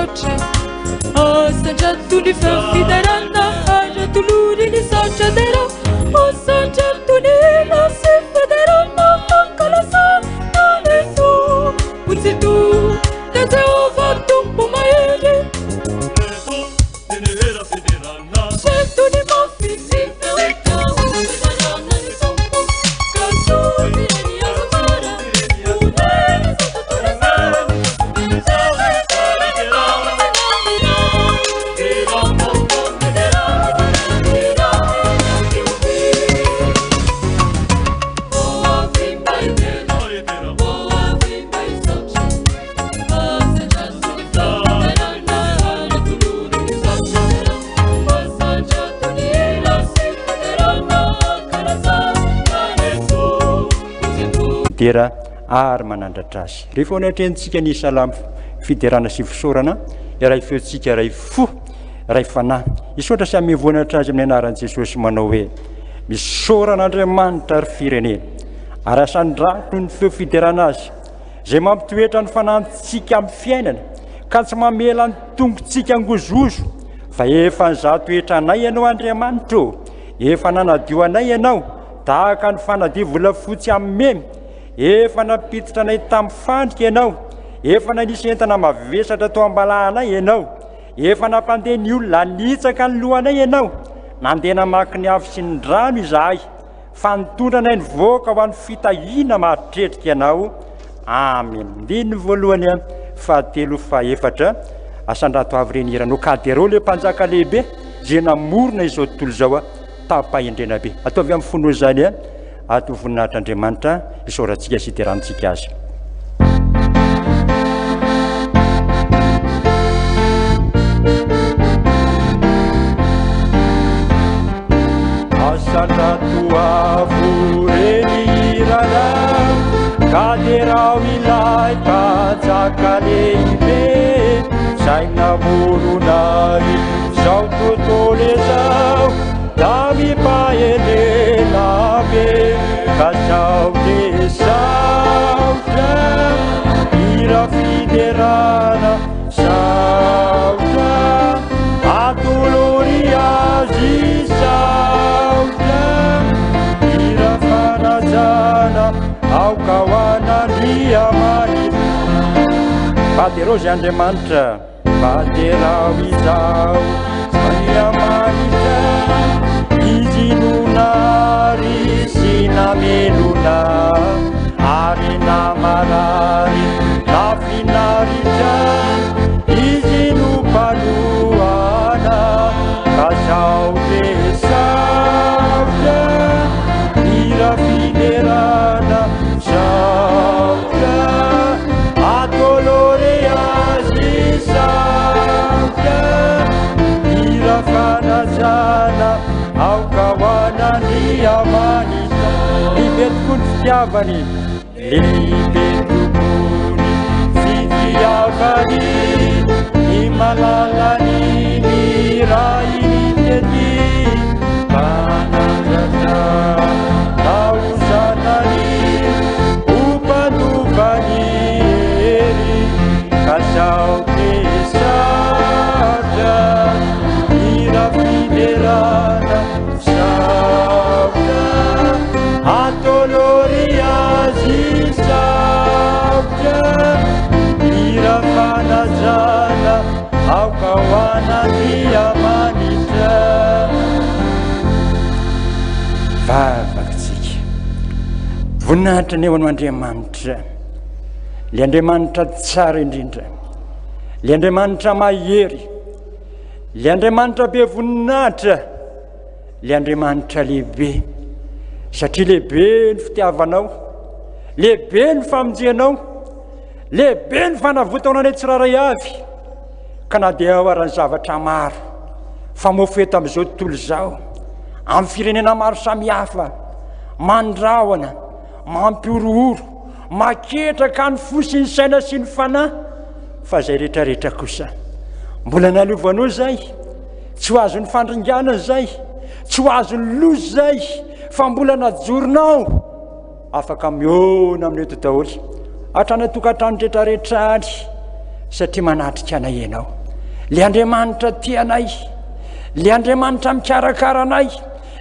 misaotra asandrantony fafidarana aratolony ny saotra dera asandrantony lasy fadarana ankalasana leto utsitu na Jehova tumpo maele sentoni mafisi dera ary manandratra azy rehefa onatrentsika ny salamo fiderana sy fisorana iray feotsika iray fo iray fanahy isotra sy amivoanatra azy amin'ny anaran'i Jesosy manao hoe misoran'Andriamanitra ary firenena ary asandratony ny feo fiderana azy zay mampitoetra ny fanantsika amin'ny fiainana ka tsy mamela ny tongotsika angozozo fa efa nyzatoetra anay ianao Andriamanitra efa nanadio anay ianao tahaka ny fanadio volafotsy amin'ny memy efa napititra anay tamin'ny fandrika ianao efa nanisy entana mavesatra tao ambalahanay ianao efa nampandeha ny olona nitsaka ny lohanay ianao nandeha namaky ny avy sy ny rano izahay fa nitondra anay ny voaka ho an'ny fitahiana mahatretrika ianao amen. Ndiny voalohany fahatelo faefatra asandrato avy reniranao kaderao le mpanjaka lehibe zay namorona izao tontolo izao tapahendrena be ataovy amin'ny fono zany ato voninahitr'Andriamanitra isaorantsika sy iterantsika azy. Asandrato avo renirana kaderao ilay mpanjaka lehibe zay namorona izao tontolo izao da mipahendrena be ka zao de saotra ira fiderana saotra atolony azy saotra ira fanajana ao ka ho an'Andriamanitra vaderao zay Andriamanitra vaderao izao Andriamanitra izy nonary sy namelona ary namarary nafinaritra izy no mpalohana ka zao de saotra ira fiderana saotra atolore azy saotra ira fanajana ao ka ho an'Andriamanitra lehibe tokoa ny fitiavany lehibe tokoa ny fitiavany ny malalany miray ny tety manandratra naozanany ho mpanovany hery ka zao de saotra ira fiderana saotra atolore azy saotra ira fanajana ao ka ho an'Andriamanitra. Vavakitsika voninahitra ny eo an'Andriamanitra le Andriamanitra tsara indrindra le Andriamanitra mahery le Andriamanitra be voninahitra le Andriamanitra lehibe satria lehibe ny fitiavanao lehibe ny famonjenao lehibe ny fanavotaonanay tsiraray avy ka na dia ao arany zavatra maro fa mofeto amin'izao tontolo izao amin'ny firenena maro samihafa mandrahona mampiorooro maketraka ny fo sy ny saina sy ny fanahy fa zay rehetrarehetra kosa mbola naliovanao zay tsy ho azo ny fandringana zay tsy ho azo ny lozy zay fa mbola najoronao afaka miona amin'eto daholo hatrany tokantrano rehetrarehetra any satria manatrika anay ianao le Andriamanitra tianay, le Andriamanitra mikarakara anay,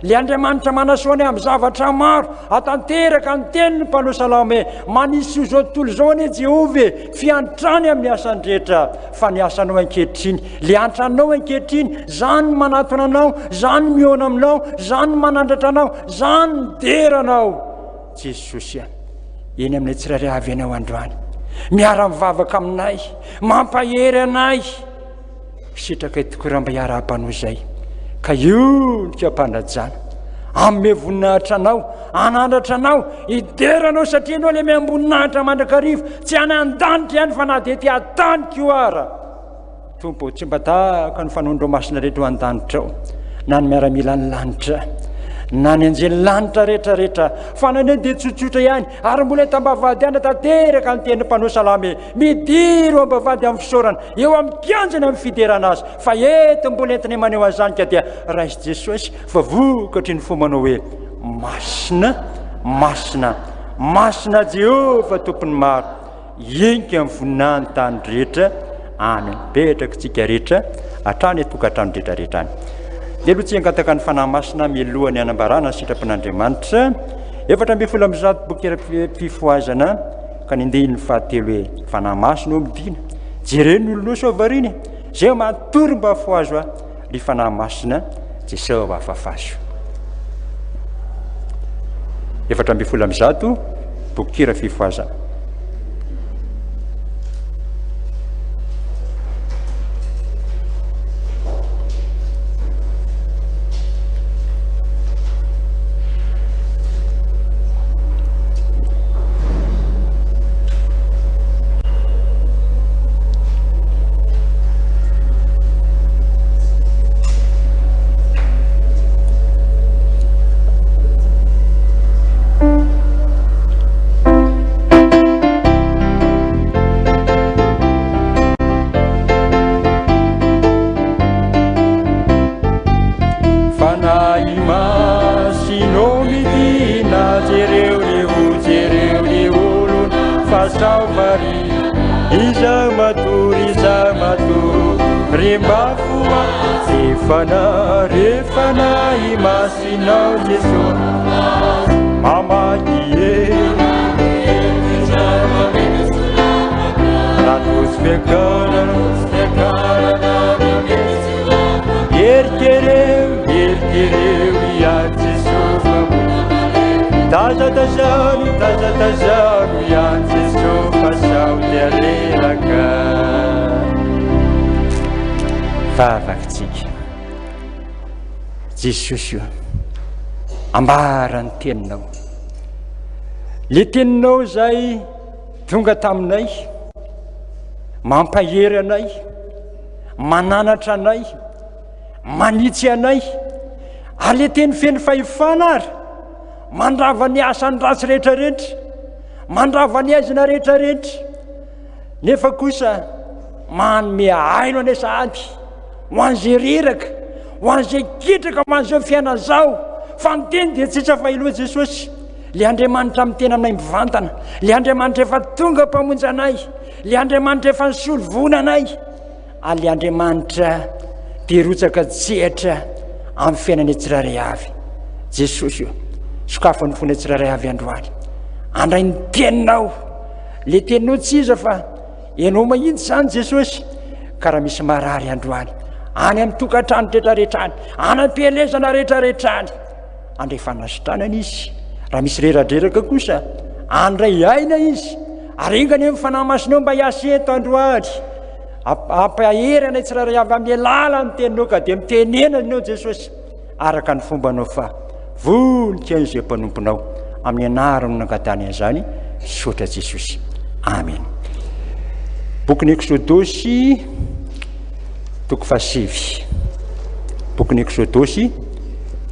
le Andriamanitra manasoany amin'ny zavatra maro atanteraka ny teniny mpanohy salama hoe manisy io zao tontolo zao anie Jehovah fiantrany amin'ny asany rehetra fa ny asanao ankehitriny, le antranao ankehitriny, zany manatona anao, zany miona aminao, zany manandratra anao, zany mideranao. Jesosy eny amin'ny tsirairay avy ianao androany, miara-mivavaka aminay, mampahery anay, sitraka tokoa raha mba hiara-panohy zay, ka io ny kampanajana amin'ny voninahitra anao, anandratra anao, hideranao satria anao le miamboninahitra mandrakarivo, tsy any an-danitra ihany fa na dia ty an-tany kioara. Tompo, tsy mba tahaka ny fanondro-masina rehetra ho an-danitra ao, na ny miaramila ny lanitra, na ny anjely lanitra rehetrarehetra, fa naneny dia tsotsotra ihany, ary mbola tambavady ihany tanteraka ny teny mpanohy salama midiro ambavady amin'ny fisaorana, eo amin'ny kianjana amin'ny fiderana azy, fa eto mbola entiny maneho azany ka dia raisy Jesosy fa vokatry ny fombanao hoe masina, masina, masina Jehovah tompony maro, inka amin'ny voninahiny tany rehetra, any mipetraka tsika rehetra hatrany atokantrano rehetrarehetra any. Dia aloha tsy hangataka ny fanahy masina mialohan'ny hanambarana ny sitrapon'Andriamanitra, 7 boky Fotoam-pifohazana ka nindeha ny fahatelo hoe fanahy masina omidina, jereny olonoso avariny zay matory mba foazo ry fanahy masina Jesova afafazo. 7 boky Fotoam-pifohazana. Refanahy masinao Jesosy mamakie ratos fiakana erikereu ia Jesosy tazatazano ia Jesosy fasao dia lelaka vavakitsika Jesosy io ambara ny teninao, le teninao zay tonga taminay, mampahery anay, mananatra anay, manitsy anay, ary le teny feny fahefana ary mandrava ny asany ratsy rehetrarehetra, mandrava ny aizina rehetrarehetra, nefa kosa manome haino ane sahady ho an'izay reraka, ho an'izay kitraka, ho an'izao fiaina zao, fa ny teny dia tsitra fa iloha Jesosy, le Andriamanitra miteny aminay mivantana, le Andriamanitra efa tonga mpamonjy anay, le Andriamanitra efa nisolo vona anay, ary le Andriamanitra dia rotsaka tsehatra amin'ny fiainany tsirairay avy. Jesosy io sokafany fony tsirairay avy androany, andray ny teninao, le teninao tsy iza fa ianao mahitsy zany Jesosy, ka raha misy marary androany any amin'ny tokantrano rehetrarehetra any, any am-pielezana rehetrarehetra any, andray fanasitranana izy, raha misy reradreraka kosa andray aina izy, aringany amin'ny fanahy masinao mba hiasa eto androany, ampahery anay tsirairay avy amin'ny alala ny teninao, ka dia mitenena anao Jesosy araka ny fombanao, fa vonika izay mpanomponao amin'ny anarany nangatany an'izany, sotra Jesosy, amen. Boky Exodosy toko 7, boky Exodosy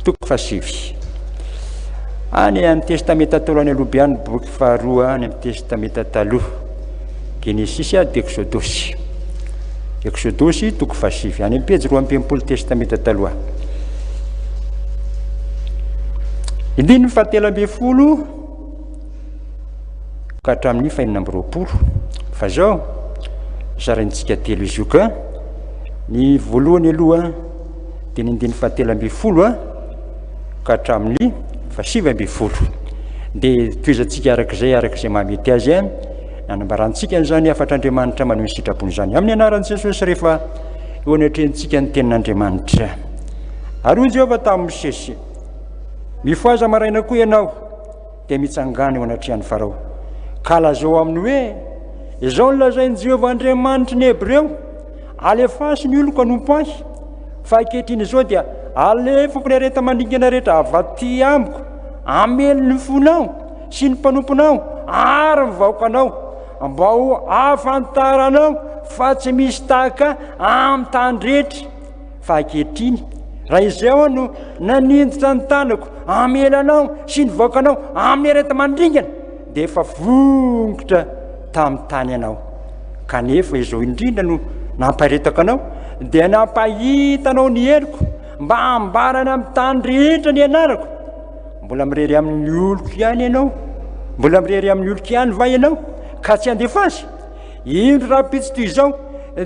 toko 7, any amin'ny testamenta taloha any aloha be any, boky faharoa any amin'ny testamenta taloha, Genesis dia Exodosy, Exodosy toko 7, any amin'ny pejy 250 testamenta taloha. Indiny 17 ka hatramin'ny 420, fa zao zaraintsika telo izy io ka ny voalohany aloha dia ny 17 ka hatramin'ny 18 dia toizantsika arak'izay mahamety azy nanambarantsika zany afatr'Andriamanitra maneho ny sitrapony zany amin'ny anaran'i Jesosy rehefa eo anatrehantsika ny tenin'Andriamanitra. Ary hoy Jehovah tamin'ny Mosesy, mifoaza maraina koa ianao dia mitsangana eo anatrehan'ny Farao ka lazao aminy hoe izao nolazain'i Jehovah Andriamanitra ny Hebreo, alefasy ny oloko hanompo ahy fa ankehitriny izao dia alefako ny areta maningana rehetra avy aty amiko, amely ny fonao sy ny mpanomponao ary ny vahoakanao mba ho afantaranao fa tsy misy tahaka amin'ny tany rehetra. Fa ankehitriny raha izao no naninditra ny tanako amelanao sy ny vahoakanao amin'ny areta mandringana dia efa vongotra tamin'ny tany ianao. Kanefa izao indrindra no namparetaka anao dia nampahitanao ny heliko mba ambarana amin'ny tany rehetra ny anarako. Mbola mirery amin'ny oloko ihany ianao, mbola mirery amin'ny oloko ihany va ianao ka tsy andefasy. Indro raha-pitsy toy izao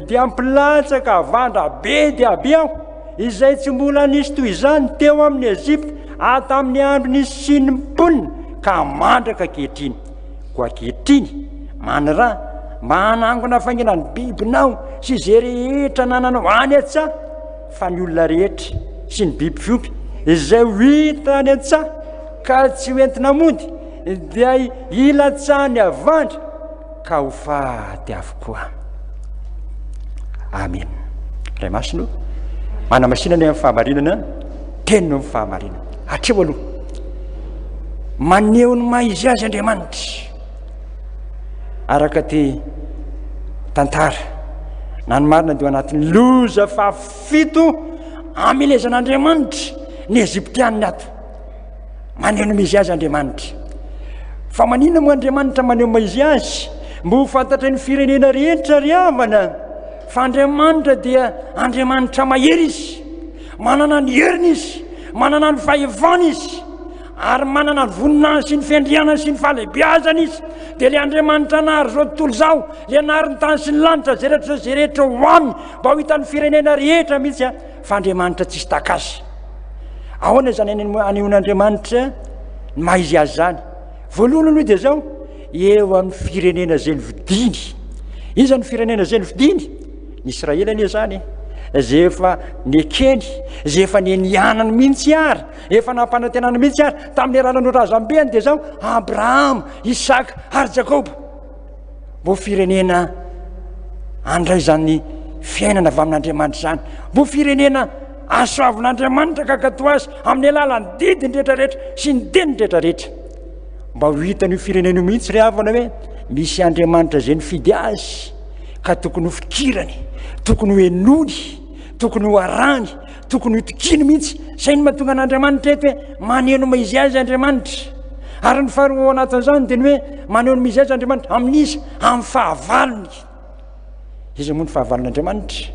dia ampilatsaka avandra be dia be aho izay tsy mbola nisy toy izany teo amin'ny Ezipta atamin'ny andro nisy sy ny mponina ka mandraka ankehitriny. Koa ankehitriny manaraha mba hanangona fainganany bibinao sy izay rehetra nananao any an-tsaha, fa ny olona rehetra sy ny biby fiompy izay hita any an-tsaha ka tsy hoentina mody dia ilatsahany avandra ka ho faty avokoa. Amen. Ray masino manamasinana amin'ny fahamarinana, tenino amin'ny fahamarinana. Hatreo aloha maneho ny maizy azy Andriamanitra araka ty tantara nanomarina dia anatin'ny loza fahafito amelezan'Andriamanitra ny Eziptianina ato. Maneho ny maizy azy Andriamanitra. Fa maninona moa Andriamanitra maneho maizy azy? Mba ho fantatra ny firenena rehetra ry havana fa Andriamanitra dia Andriamanitra mahery izy, manana ny heriny izy, manana ny fahevana izy, ary manana ny voninahiny sy ny fiandrianany sy ny fahalehibiazana izy. Dia le Andriamanitra nahary zao tontolo zao, le nahary ny tany sy ny lanitra zay rehetra ho aminy mba ho hitan'ny firenena rehetra mihitsy fa Andriamanitra tsisy takasy. Ahoana zany anehoan'Andriamanitra ny maizy azy zany? Voalohany aloha dia zao eo amin'ny firenena zay novidiny. Iza ny firenena zay novidiny? Ny Israely anie zany zay efa nekeny, zay efa nenianany mihitsy ary, efa nampanantenana mihitsy ary tamin'ny alalan'o razambeany dia zao Abrahama, Isaka ary Jakoba. Mbo firenena andray zany fiainana avy amin'Andriamanitra zany, mbo firenena asoavin'Andriamanitra kakato azy amin'ny alalan'ny didiny rehetrarehetra sy ny deniny rehetrarehetra. Mba ho hitan'io firenena io mihitsy ry havana hoe misy Andriamanitra zay nifidy azy ka tokony ho fikirany, tokony ho enony, tokony ho arany, tokony ho tokiny mihitsy. Zay ny mahatonga an'Andriamanitra eto hoe maneho ny maizy azy Andriamanitra. Ary ny faharoa anatin'izany dia ny hoe maneho ny maizy azy Andriamanitra amin'izy amin'ny fahavalony. Iza moa ny fahavalon'Andriamanitra?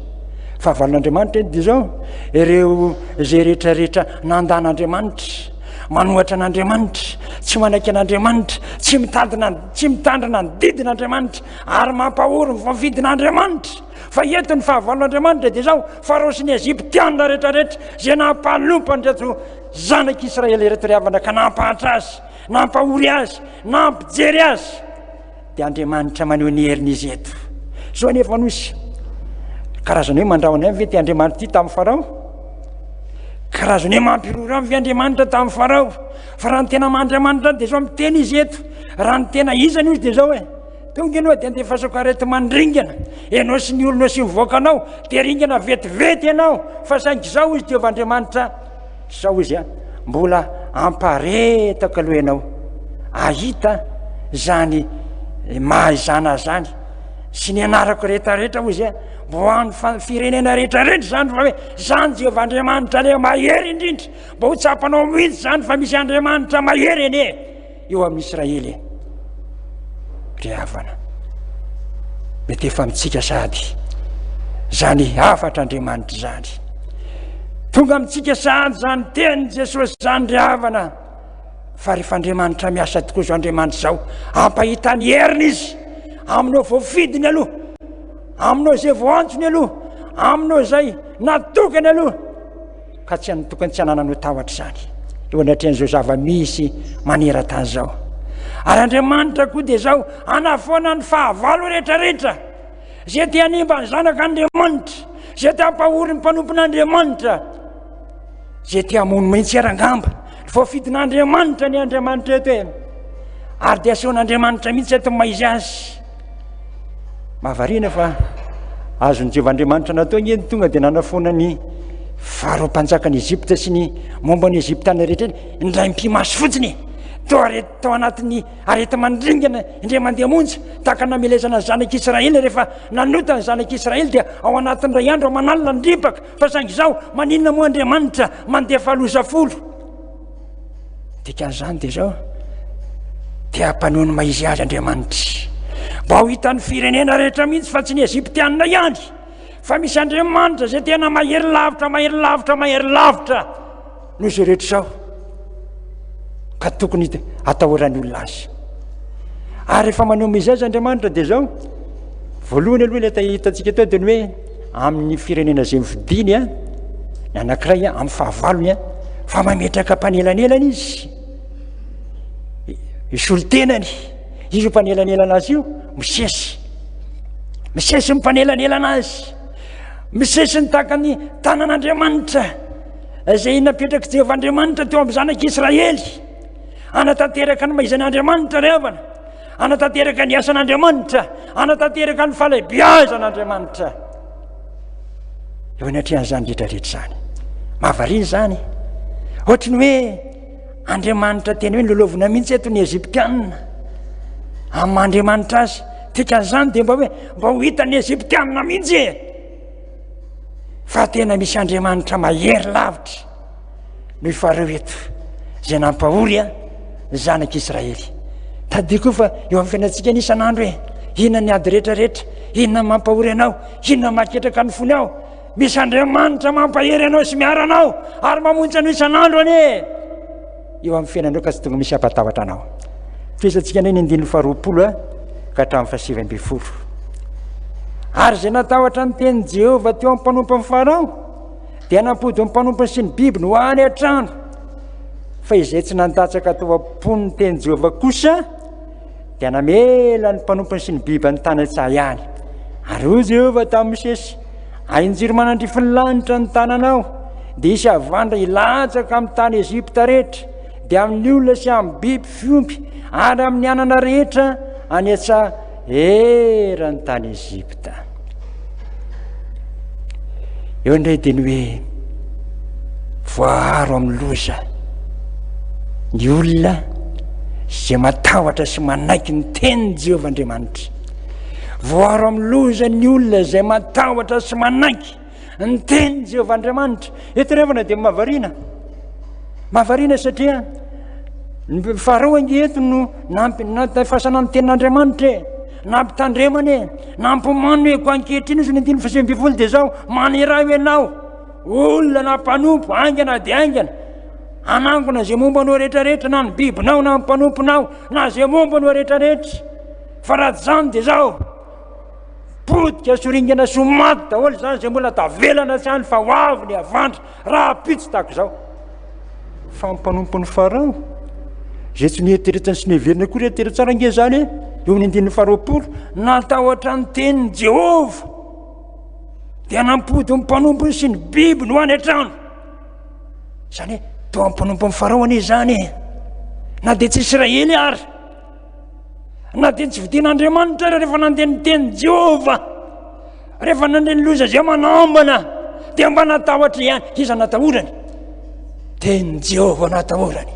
Fahavalon'Andriamanitra dia zao ireo zay rehetrarehetra nandan'Andriamanitra, manohatra an'Andriamanitra, tsy manaiky an'Andriamanitra, tsy mitandrina ny didin'Andriamanitra ary mampahory ny voavidin'Andriamanitra. Fa eto ny fahavalon'Andriamanitra dia zao Farao ny Eziptianina rehetrarehetra zay nampalompa nreto zanak'Israely rehetra ry havana ka nampahatra azy, nampahory azy, nampijery azy, dia Andriamanitra maneho ny herin'izy eto. Zao anefa misy karazany hoe mandrahona any ve ty Andriamanitra ty tamin'ny Farao? Karazany hoe mampiroro amin'ny Andriamanitra tamin'ny Farao. Fa raha ny tena Andriamanitra dia zao miteny izy eto. Raha ny tena izany izy dia zao hoe tonga ianao dia andefasako arety mandringana, ianao sy ny olonao sy mivoakanao dia ringana vetivety ianao. Fa saingy zao izy Jehovah Andriamanitra, zao izy mbola amparetaka aloha ianao ahita zany mahazana zany sy ny anarako rehetrarehetra hoy izy mbo hoan'ny firenena rehetrarehetra zany fa hoe zany Jehovah Andriamanitra le mahery indrindra. Mba ho tsapanao mihitsy zany fa misy Andriamanitra mahery ene eo amin'ny Israely ry havana. Mety efa mitsika sady zany afatra Andriamanitra zany, tonga mitsika sady zany teny Jesosy zany ry havana. Fa rehefa Andriamanitra miasa tokoa zao Andriamanitra zao ampahita ny heriny izy aminao voafidiny aloha, aminao zay voantsony aloha, aminao zay natokany aloha ka tsy tokony tsy hananano tahotra zany eo anatrehan'izao zava-misy maneran-tany zao. Ary Andriamanitra koa dia zao anafoana ny fahavalo rehetrarehetra zay te hanimba ny zanak'Andriamanitra, zay te hampahory ny mpanompon'Andriamanitra, zay te hamono mihitsy arangamba ny voafidin'Andriamanitra ny Andriamanitra eto e, ary dia asehoan'Andriamanitra mihitsy eto maizy azy. Mahavariana fa azony Jehovah'Andriamanitra natao eny tonga dia nanafoana ny faharoam-panjakan'ny Egypta sy ny momba ny Egyptiana rehetra indray mpimaso fotsiny tao anatin'ny areta mandringana indray mandeha monja tahaka namelezana ny zanak'Israely rehefa nanota ny zanak'Israely dia ao anatin'ny ray andro manalina ny ripaka fa saingy izao maninona moa Andriamanitra mandeha fahaloza folo dikan'izany dia zao dia hampanohony maizy azy Andriamanitra mba ho hitan'ny firenena rehetra mihitsy fa tsy ny Egyptianina ihany fa misy Andriamanitra zay tena mahery lavitra noho izay rehetra zao ka tokony atahorany olona azy. Ary rehefa maneho maizy azy Andriamanitra dia zao voalohany aloha ilay hitantsika tao dia ny hoe amin'ny firenena zay mifidiny ny anankiray amin'ny fahavalony fa mametraka mpanelanelana izy isolo-tenany izy io mpanelanelana azy io misesy mimpanelanelana azy, misesy ny tahaka ny tanan'Andriamanitra zay napetraka Jehovah'Andriamanitra teo amin'ny zanak'Israely, anatanteraka ny maizan'Andriamanitra revana, anatanteraka ny asan'Andriamanitra, anatanteraka ny fahalebiazan'Andriamanitra eo anatrehan'izany rehetrarehetra zany. Mahavariana zany ohatry ny hoe Andriamanitra tena hoe nilolovina mihitsy eto ny Egyptianina amin'ny Andriamanitra azy dikan'izany dia mba ho hitan'ny Egyptianina mihitsy fa tena misy Andriamanitra mahery lavitra no ifareo eto zay nampahory ny zanak'Israely. Tadiko fa eo amin'ny fiainantsika isan'andro hoe inona ny ady rehetrarehetra, inona mampahory anao, inona maketraka ny fony ao, misy Andriamanitra mampahery anao sy miara anao ary mamonjy anao isan'andro anie eo amin'ny fiainanao ka tsy tonga misy ampatahotra anao. Fisatsika ny 9:20 ka hatramin'ny 7:20. Ary zay natahotra ny tenin'i Jehovah teo amin'ny mpanompony Farao dia nampody amin'ny mpanompony sy ny biby no any an-trano, fa izay tsy nandatsaka tao am-pony ny tenin'i Jehovah kosa dia namela ny mpanompony sy ny biby ny tany an-tsaha ihany. Ary hoy Jehovah tamin'ny Mosesy, ainjiro manandrify ny lanitra ny tananao dia isy avandra ilatsaka amin'ny tany Ezipta rehetra dia amin'ny olona sy amin'ny biby fiompy ary amin'ny anana rehetra any an-tsaha eran'ny tany Ezipta. Eo indray dia ny hoe voaharo amin'ny loza ny olona zay matahotra sy manaiky ny tenin'i Jehovah'Andriamanitra. Voaharo amin'ny loza ny olona zay matahotra sy manaiky ny tenin'i Jehovah'Andriamanitra. Eto revana dia mahavariana satria ny Farao angeto no nafasana ny tenin'Andriamanitra nampitandremana nampomano hoe ko ankehitriny izy ny 9:20 dia zao manera ianao olona na mpanompo aingana dia aingana anangona zay momba anao rehetrarehetra na ny bibinao na ny mpanomponao na zay momba anao rehetrarehetra, fa raha zany dia zao potika soringana somaty daholo zany zay mbola tavelana tsy any fa ho avy ny avandra raha pitsy tahaka zao. Fa ny mpanompon'ny Farao zay tsy nieritreretany sy neverina koa rehetra tsara nge zany eo amin'ny 9:20 natahotra ny tenin'i Jehovah dia nampody ny mpanompony sy ny biby no any an-trano. Zany hoe tao amin'ny mpanompony Farao anie zany na dia tsy Israely ary na dia tsy vidin'Andriamanitra rehefa nandeha ny tenin'i Jehovah, rehefa nandeha ny loza zay manambana dia mba natahotra ihany. Iza natahorany? Tenin'i Jehovah natahorany,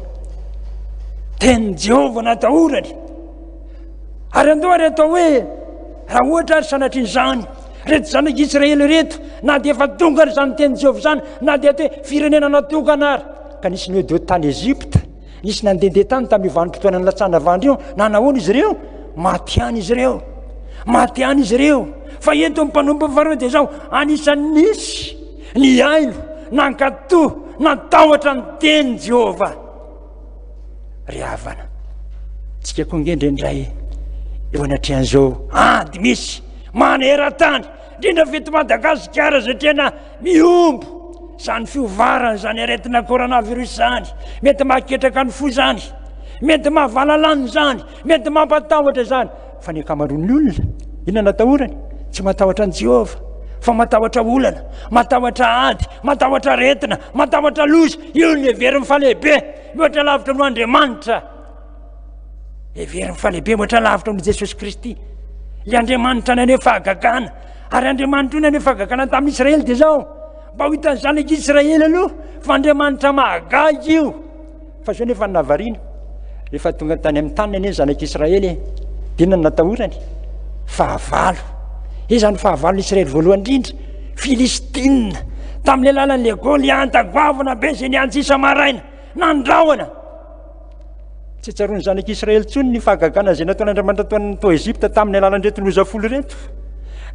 tenin'i Jehovah natahorany. Ary andao ary atao hoe raha ohatra ary sanatrian'izany reto zanak'Israely reto na dia efa tonga ary zany tenin'i Jehovah zany na dia atao hoe firenena natokana ary ka nisy ny hoe deo tany Ezipta, nisy nandehandeha tany tamin'ny vandim-potoana ny latsana vandry io na nahoana izy ireo maty any izy ireo. Fa eto amin'ny mpanompo Farao dia zao anisan'ny nisy ny ailo nankatoha natahotra ny tenin'i Jehovah ry havana. Tsika koa nge indraindray eo anatrehan'izao ady misy maneran-tany indrindra fety Madagasikara zay tena miombo zany fiovarana zany aretina coronavirus zany, mety mahaketraka ny fo zany, mety mahavalalany zany, mety mampatahotra zany, fa ny akamaroan'ny olona inona natahorany? Tsy matahotra ny Jehovah, fa matahotra olana, matahotra ady, matahotra aretina, matahotra loza. Io ny heveriny falehibe mihoatra lavitra amin'Andriamanitra, heveriny falehibe mihoatra lavitra amin'i Jesosy Kristy. Le Andriamanitra naneho fahagagana, ary Andriamanitra io naneho fahagagana tamin'ny Israely dia zao, mba ho hitan'ny zanaka Israely aloha fa Andriamanitra mahagaga io. Fa zao nefa navarina, rehefa tonga tany amin'ny tany ane zanaka Israely, dinona natahorany? Fahavalo. Izany fahavalo Israely voalohany indrindra, Filistina, tamin'ny alalan'le Golianta goavana be zay niantsisa maraina, nandrahona. Tsy tsaroany zanaka Israely tsony ny fahagagana zay nataon'Andriamanitra tao Ezipta tamin'ny alalan'reto loza folo reto.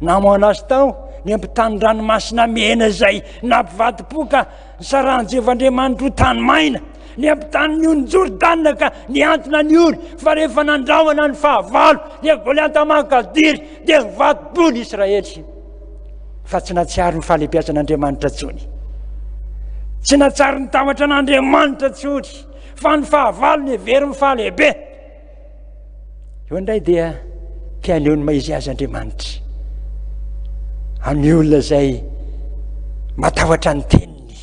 Namoana azy tao ny ampitany ranomasina mena zay nampivady-poka sarahany Jehovah'Andriamanitra ho tany maina, ny ampitany ny ony Jordanina ka niantona ny ony. Fa rehefa nandrahona ny fahavalo le Golianta mankadiry dia nivady-po ny Israely. Fa tsy natsiaro ny fahalehibiazan'Andriamanitra tsony, tsy natsiaro ny tahotra n'Andriamanitra tsony, fa ny fahavalo ny heveriny fahalehibe. Eo indray dia tianeo ny maizy azy Andriamanitra amin'ny olona zay matahotra ny teniny.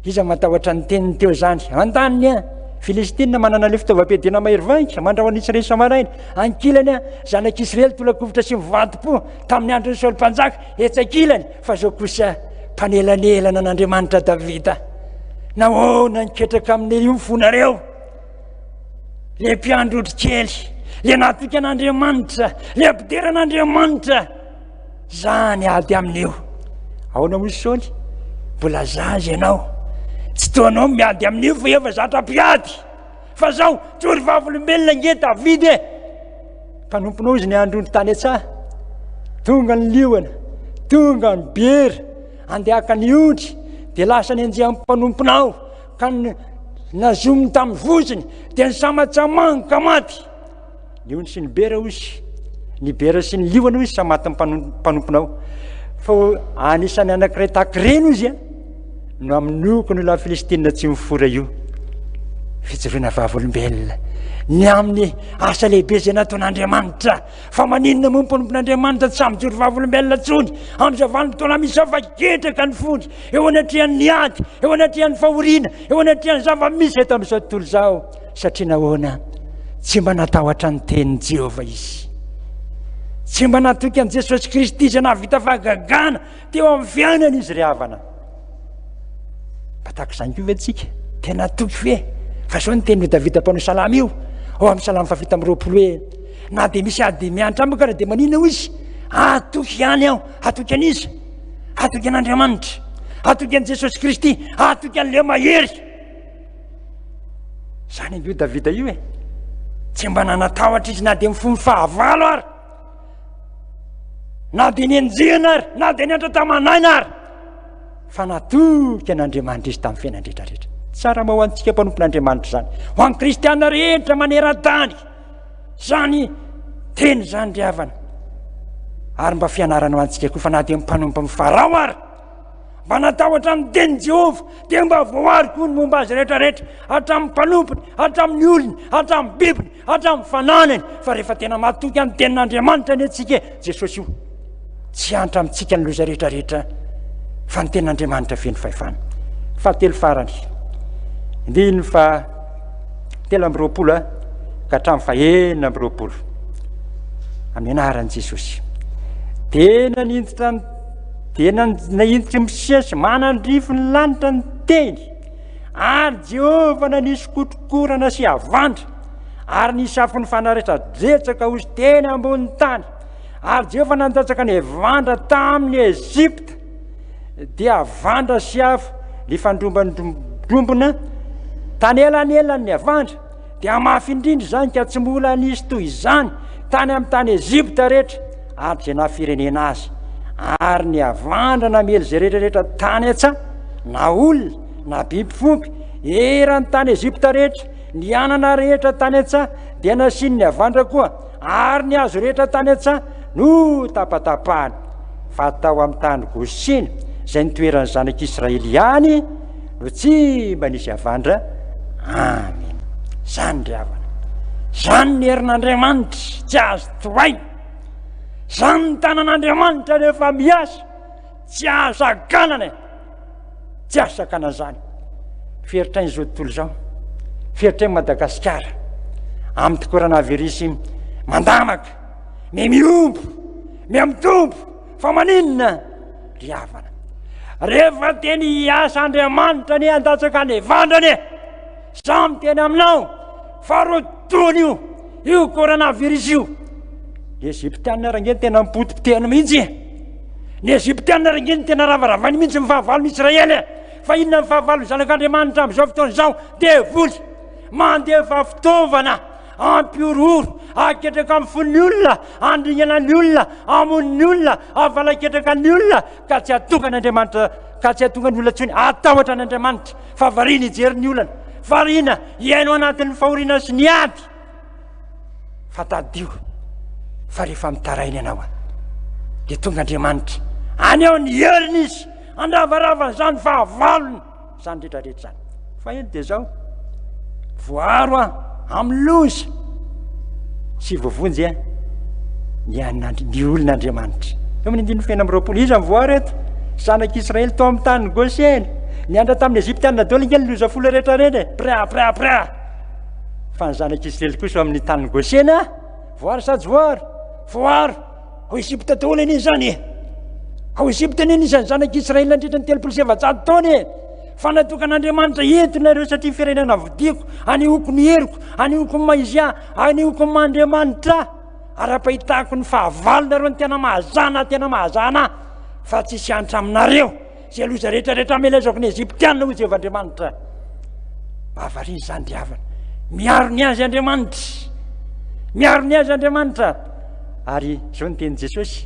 Iza matahotra ny teniny teo zany? An-taniny Filistina manana le fitaovam-piadiana mahery-vaika, mandrahona Israely samaraina. Ankilany zanak'Israely tolakovitra sy mivady-po tamin'ny andron'ny Saoly mpanjaka, etsakilany. Fa zao kosa mpanelanelana n'Andriamanitra Davida, nahoana niketraka amin'ny io fonareo, le mpiandro kely, le natoky an'Andriamanitra, le ampideran'Andriamanitra, zany ady amin'io. Ahoana moa Saoly? Mbola zaza ianao, tsy toanao miady amin'io fa efa zatra mpiady. Fa zao tsory vavolombelona nge Davida, mpanomponao izy ny androny tany an-tsaha, tonga ny liona, tonga ny bera, andehaka ny ondry, dia lasa ny anjehan'ny mpanomponao ka nazominy tamin'ny voziny, dia ny samatsamany ka maty. Ny ondry sy ny bera ozy, ny bera sy ny liona ozy samaty mpanomponao. Fa anisany anankiray tahakireny ozy no amin'io ny la Filistina tsy mifora io. Fijoroana vavolombelona ny amin'ny asa lehibe zay nataon'Andriamanitra. Fa maninona moa mpanompon'Andriamanitra tsy mijoro vavolombelona tsony? Andravany fotoana misy afa-ketraka ny fony, eo anatrehan'ny ady, eo anatrehan'ny fahoriana, eo anatrehan'ny zava-misy eto amin'izao tontolo zao. Satria nahoana? Tsy mba natahotra ny tenin'i Jehovah izy, tsy mba natoky an' Jesosy Kristy zay nahavita fahagagana teo amin'ny fiainana izy ry havana. Pataka izany koa ve tsika? Tena toky fe? Fa zao ny tenin'io Davida mpanao salama io, ao amin'ny salama fahavita amin'ny 20 hoe: na dia misy ady mianatra amiko ary dia manina izy, atoky ihany aho, atoky an'iza? Atoky an'Andriamanitra, atoky an' Jesosy Kristy, atoky an'le mahery. Zany io Davida io tsy mba nanatahotra izy na dia mifono fahavalo ary, na dia nienjehana ary, na dia niantra tamanaina ary, fa natoky an'Andriamanitra izy tamin'ny fiainany rehetrarehetra. Tsara ma ho antsika mpanompon'Andriamanitra zany, ho an'ny kristiana rehetra maneran-tany, zany teny zany ry havana. Ary mba fianarana ho antsika koa, fa na dia mpanompo amin'ny farao ary, mba natahotra amin'ny tenin'i Jehovah, dia mba voary koa ny momba azy rehetrarehetra, hatramin'ny mpanompony, hatramin'ny olony, hatramin'ny bibiny, hatramin'ny fananany. Fa rehefa tena matoky amin'ny tenin'Andriamanitra ny antsika, Jesosy io tsy antra amintsika ny loza rehetrarehetra, fa ny tenin'Andriamanitra feno fahefana. Fahatelo farany, indiny fa 7 ka hatramin'ny 9 amin'ny anaran'i Jesosy. Tena naintitra misesy manandrify ny lanitra ny teny, ary Jehovah nanisy kotrokorana sy havandra, ary nisafo ny fanaretra-dretsaka ozy teny ambony tany. Ary Jehovah nandatsaka ny havandra tamin'ny Ezipta, dia havandra sy afo ny fandrombandrombona tany elanelany ny havandra, dia mafy indrindra zany ka tsy mbola nisy toy izany tany amin'ny tany Ezipta rehetra ary zay nafirenena azy. Ary ny havandra namely zay rehetrarehetra tany an-tsaha, na olona na biby foky eran'ny tany Ezipta rehetra, ny anana rehetra tany an-tsaha dia nasiny ny havandra koa, ary ny azo rehetra tany an-tsaha no tapatapahany. fatao amin'ny tany Gosena izay nitoeran'ny zanak'Israely ihany no tsy mba nisy avandra aminy. Zany ry havana, zany ny herin'Andriamanitra tsy azo tohaina, zany ny tanan'Andriamanitra rehefa miasa tsy azo akanana, tsy azo sakana zany. Feritrainy zao tontolo zao, feritrainy Madagasikara amin'ny koronavirus mandamaka, miombo, miamitombo, fa maninona ry havana, rehefa teny hiasa Andriamanitra ny andatsaka ny vandrany samy teny aminao fa rotony io koronavirus io. Ny Egyptianina rangeny tena mipotipotehana mihitsy, ny Egyptianina rangeny tena ravaravany mihitsy mifahavalo ny Israely, fa inona mifahavalo ny zanak'Andriamanitra amin'izao fotoan'izao dia voly mandefa fitaovana ampiororo aketraka amin'ny fon'ny olona, andrignana ny olona, amon'ny olona, avalaketraka ny olona, ka tsy atonga n'Andriamanitra, ka tsy atonga ny olona tsony atahotra n'Andriamanitra, fa variana ijerin'ny olana, variana iaino anatin'ny fahoriana sy ny ady, fa tadio fa rehefa mitaraina ianao dia tonga Andriamanitra any ao ny heriny izy andravaravany zany fahavalony zany rehetrarehetra zany. Fa eny dia zao voaro amin'ny loza sy voavonjy ny olon'Andriamanitra. Eo amin'ny 1920 izy amin'ny voaro eto zanak'Israely tao amin'ny tany Gosena, niandra tamin'ny Egyptianina daholo ny loza folo rehetra reny prea. Fa ny zanak'Israely kosa amin'ny tany Gosena voaro sady voaro ao Egypta daholo eny zany, ao Egypta eny zany zanak'Israely nandritra ny 700 taona fa natokan'Andriamanitra entinareo satria firenena vodiko, anehoako ny heriko, anehoako ny maizia, anehoako ny Mandriamanitra, ara-pahitako ny fahavalonareo ny tena mahazana fa tsisy antra aminareo zay loza rehetrarehetra amelezako ny Egyptianina hozy evy Andriamanitra. Mahavariana zany ry havana, miaro ny azy Andriamanitra, ary zao ny teny Jesosy,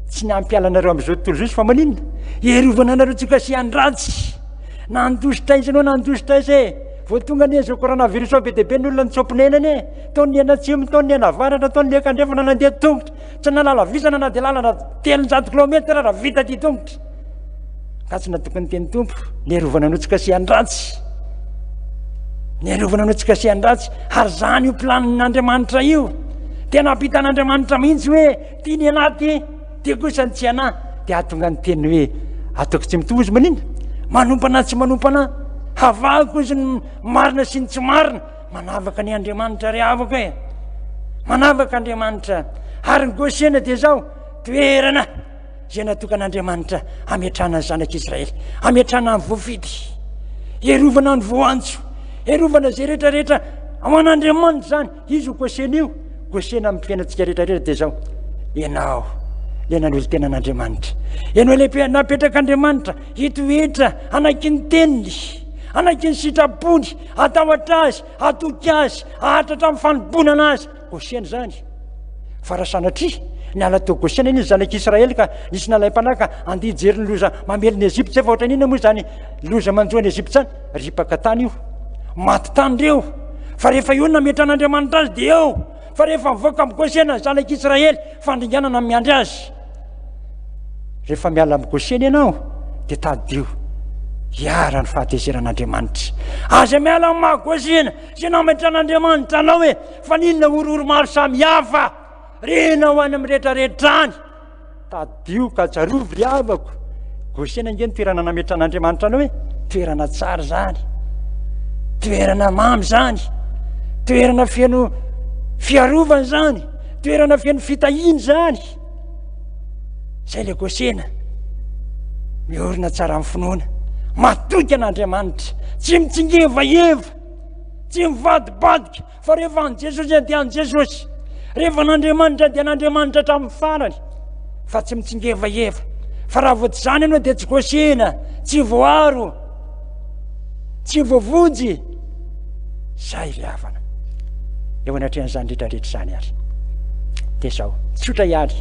tsy nampialanareo amin'izao tontolo zao fa maninona, hierovana anareo tsy kasiany ratsy, nandositra izy anao, nandositra izy vao tonga ny zao koronavirus ao be dia be ny olona nitsopinenany taony ny anatsimo, taony ny anavaratra, taony ny akandrefana nandeha tongotra, tsy nalala visana na dia lalana 300 kilometatra raha vita ty tongotra, ka tsy natokany teny tompo nierovana anao tsy kasiany ratsy, nierovana anao tsy kasiany ratsy. Ary zany io planin'Andriamanitra io, tena ampitan'Andriamanitra mihitsy hoe tia ny anaty tia kosa ny tsy anahy, dia atonga ny teny hoe ataoko tsy mitovy izy maninona, manompana tsy manompana, havako izy ny marina sy ny tsy marina, manavaka ny Andriamanitra ry havako manavaka Andriamanitra. Ary ny Gosena dia zao toerana zay natokan'Andriamanitra ametrahana ny zanak'Israely, ametrahana ny voafidy, hierovana ny voantso, hierovana zay rehetrarehetra ao an'Andriamanitra zany. Izy Gosena io, Gosena amin'ny fiainantsika rehetrarehetra dia zao ianao le nanolo tena an'Andriamanitra, ianao le napetraka Andriamanitra hitoetra anaky ny teniny, anaky ny sitrapony, atahotra azy, atoky azy, ahatratra amin'ny fanombonana azy. Gosena zany. Fa raha sanatria niala tao Gosena iny zanak'Israely ka nisy nalaim-panaka andeha hijery ny loza mamely ny Egypta, fa ohatra n'inona moa zany loza manjoany Egypta zany, ripaka tany io, maty tany reo. Fa rehefa io nametran'Andriamanitra azy dia eo, fa rehefa mivoaka amin'ny Gosena zanak'Israely fandringanana miandry azy. Rehefa miala amin'ny Gosena ianao dia tadio hiara ny fahatezeran'Andriamanitra. Aza miala amin'ny maha-Gosena zay nametran'Andriamanitra anao hoe fa ninona ororo maro samy hafa rena ho any amin'ny rehetrarehetrany. Tadio ka tsarovy ry havako, Gosena nge ny toerana nametran'Andriamanitra anao hoe toerana tsara zany, toerana mamy zany, toerana fiaino fiarovana zany, toerana fiaino fitahiny zany. Zay le Gosena miorina tsara amin'ny finoana, matoky an'Andriamanitra, tsy mitsingevaheva, tsy mivadibadika, fa rehefa an' Jesosy dia an' Jesosy, rehefa n'Andriamanitra dia n'Andriamanitra hatramin'ny farany, fa tsy mitsingevaheva. Fa raha vao tsy zany ianao dia tsy Gosena, tsy voaro, tsy voavonjy. Zay ry havana, eo anatrehan'izany rehetrarehetra zany ary dia zao tsotra ihany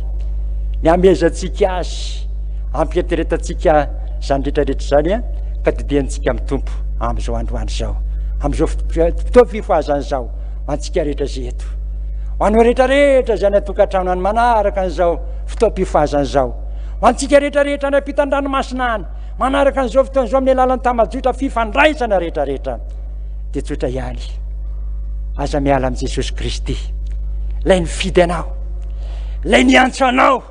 ny amezantsika azy, ampieritreretatsika zany rehetrarehetra zany ka didiantsika amin'ny tompo amin'izao androany zao, amin'izao fotoam-pifohazana zao antsika rehetra zay eto, ho anao rehetrarehetra zay any atokantrano any manaraka an'izao fotoam-pifohazana zao, ho antsika rehetrarehetra ndray mpitan-dranomasina any manaraka an'izao fotoan'izao amin'ny alalan'ny tamajotra fifandraisana rehetrarehetra dia tsotra ihany aza miala amin'i Jesosy Kristy lay nifidy anao, lay niantso anao,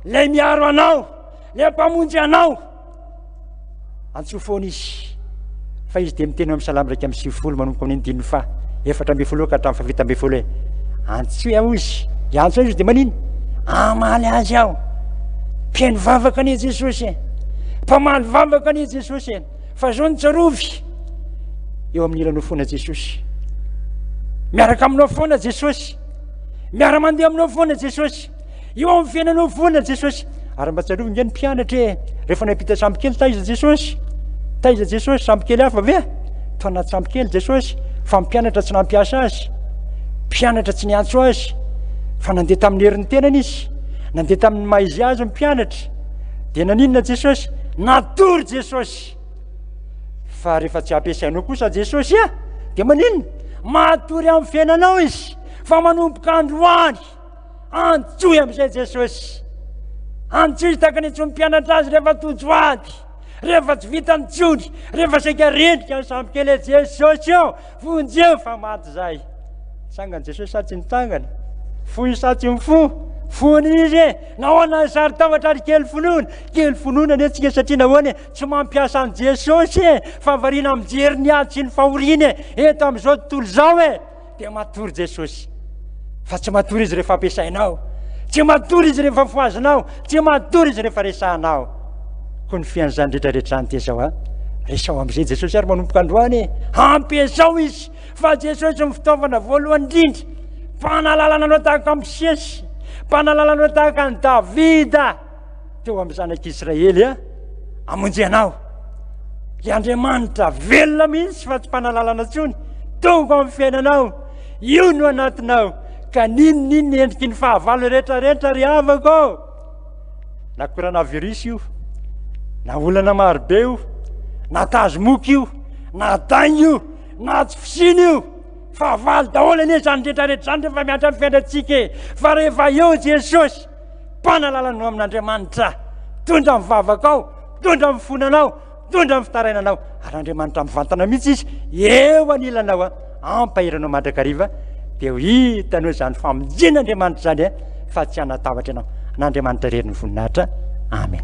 lay miaro anao, lay mpamonjy anao. Antso foana izy fa izy dia miteny amin'ny salamy 1:50 manomboka amin'ny 4:7 ka hatramin'ny 7:7 antso aho izy, iantso izy dia manino amaly azy aho, mpihaino vavaka anie Jesosy, mpamaly vavaka anie Jesosy, fa zao nitsarovy eo amin'ny ilanao foana Jesosy, miaraka aminao foana Jesosy, miara mandeha aminao foana Jesosy, eo amin'ny fiainanao foana Jesosy. Ary mba tsarovy nge ny mpianatra rehefa nampita sambokely taiza Jesosy, taiza Jesosy sambokely hafa ve to anaty sambokely Jesosy, fa mpianatra tsy nampiasa azy, mpianatra tsy niantso azy, fa nandeha tamin'ny herin'ny tenany izy, nandeha tamin'ny maizy azy mpianatra, dia naninona Jesosy, natory Jesosy. Fa rehefa tsy ampiasainao kosa Jesosy dia maninona, matory amin'ny fiainanao izy, fa manomboka androany antsoy amin'izay Jesosy, antsoy izy tahaka ny antsoy mpianatra azy rehefa tojoady, rehefa tsy vita nitsony, rehefa saika rendrika ny sambokely Jesosy eo vonjeo fa maty zay. Tsangany Jesosy satsy ny tangana, fohy satsy ny fony izy nahoana sary tavatra ary kely fonona ny antsika satria nahoany tsy mampiasa an Jesosy fa variana mijery ny ady sy ny fahoriana eto amin'izao tontolo izao dia matory Jesosy. Fa tsy matory izy rehefa ampiasainao, tsy matory izy rehefa foazonao, tsy matory izy rehefa resahanao. Koa ny fian'izany rehetrarehetra any tia zao resao amin'izay Jesosy ary manomboka androany ampiasao izy, fa Jesosy ny fitaovana voalohany indrindra, mpanalalana anao tahaka Mosesy, mpanalalana anao tahaka ny Davida teo amin'ny zanak'Israely amonjy anao. Le Andriamanitra velona mihitsy fa tsy mpanalalana intsony tonga amin'ny fiainanao, io no anatinao, ka ninonino endriky ny fahavalo rehetrarehetra ry havako, na korana virus io, na olana marobe io, na tazomoky io, na daigny io, na tsy fisiny io, fahavalo daholo anie zany rehetrarehetra zany rehefa miatra amin'ny fiainantsika. Fa rehefa eo Jesosy mpanalalanao amin'Andriamanitra, tondra amin'ny vavakao, tondra amin'ny fonanao, tondra amin'ny fitarainanao, ary Andriamanitra mivantana mihitsy izy eo anilanao ampahiranao mandrakariva, dia ho hitanao zany famonjen'Andriamanitra zany fa tsy hanatavatra ianao. N'Andriamanitra rery ny voninahitra. Amen.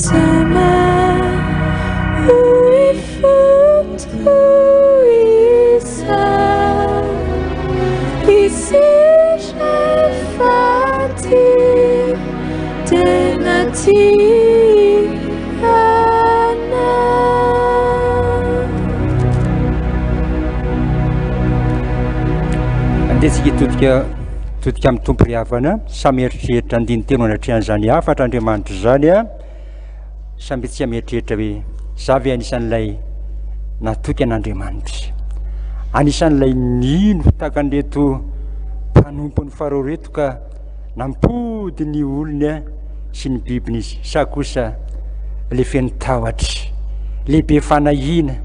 sama uifutuisa isishafati tenatiana. Andetsika totika amin'ny tompo ry havana samy eritreritra andiny teno anatrehan'izany afatra Andriamanitra zany a samby tsy mieritreritra hoe zavy anisan'ilay natoky an'Andriamanitra, anisan'ilay nino tahaka an'reto mpanompon'ny farao reto ka nampody ny olony sy ny bibiny izy, sa kosa le feno tahotra, le be fanahina,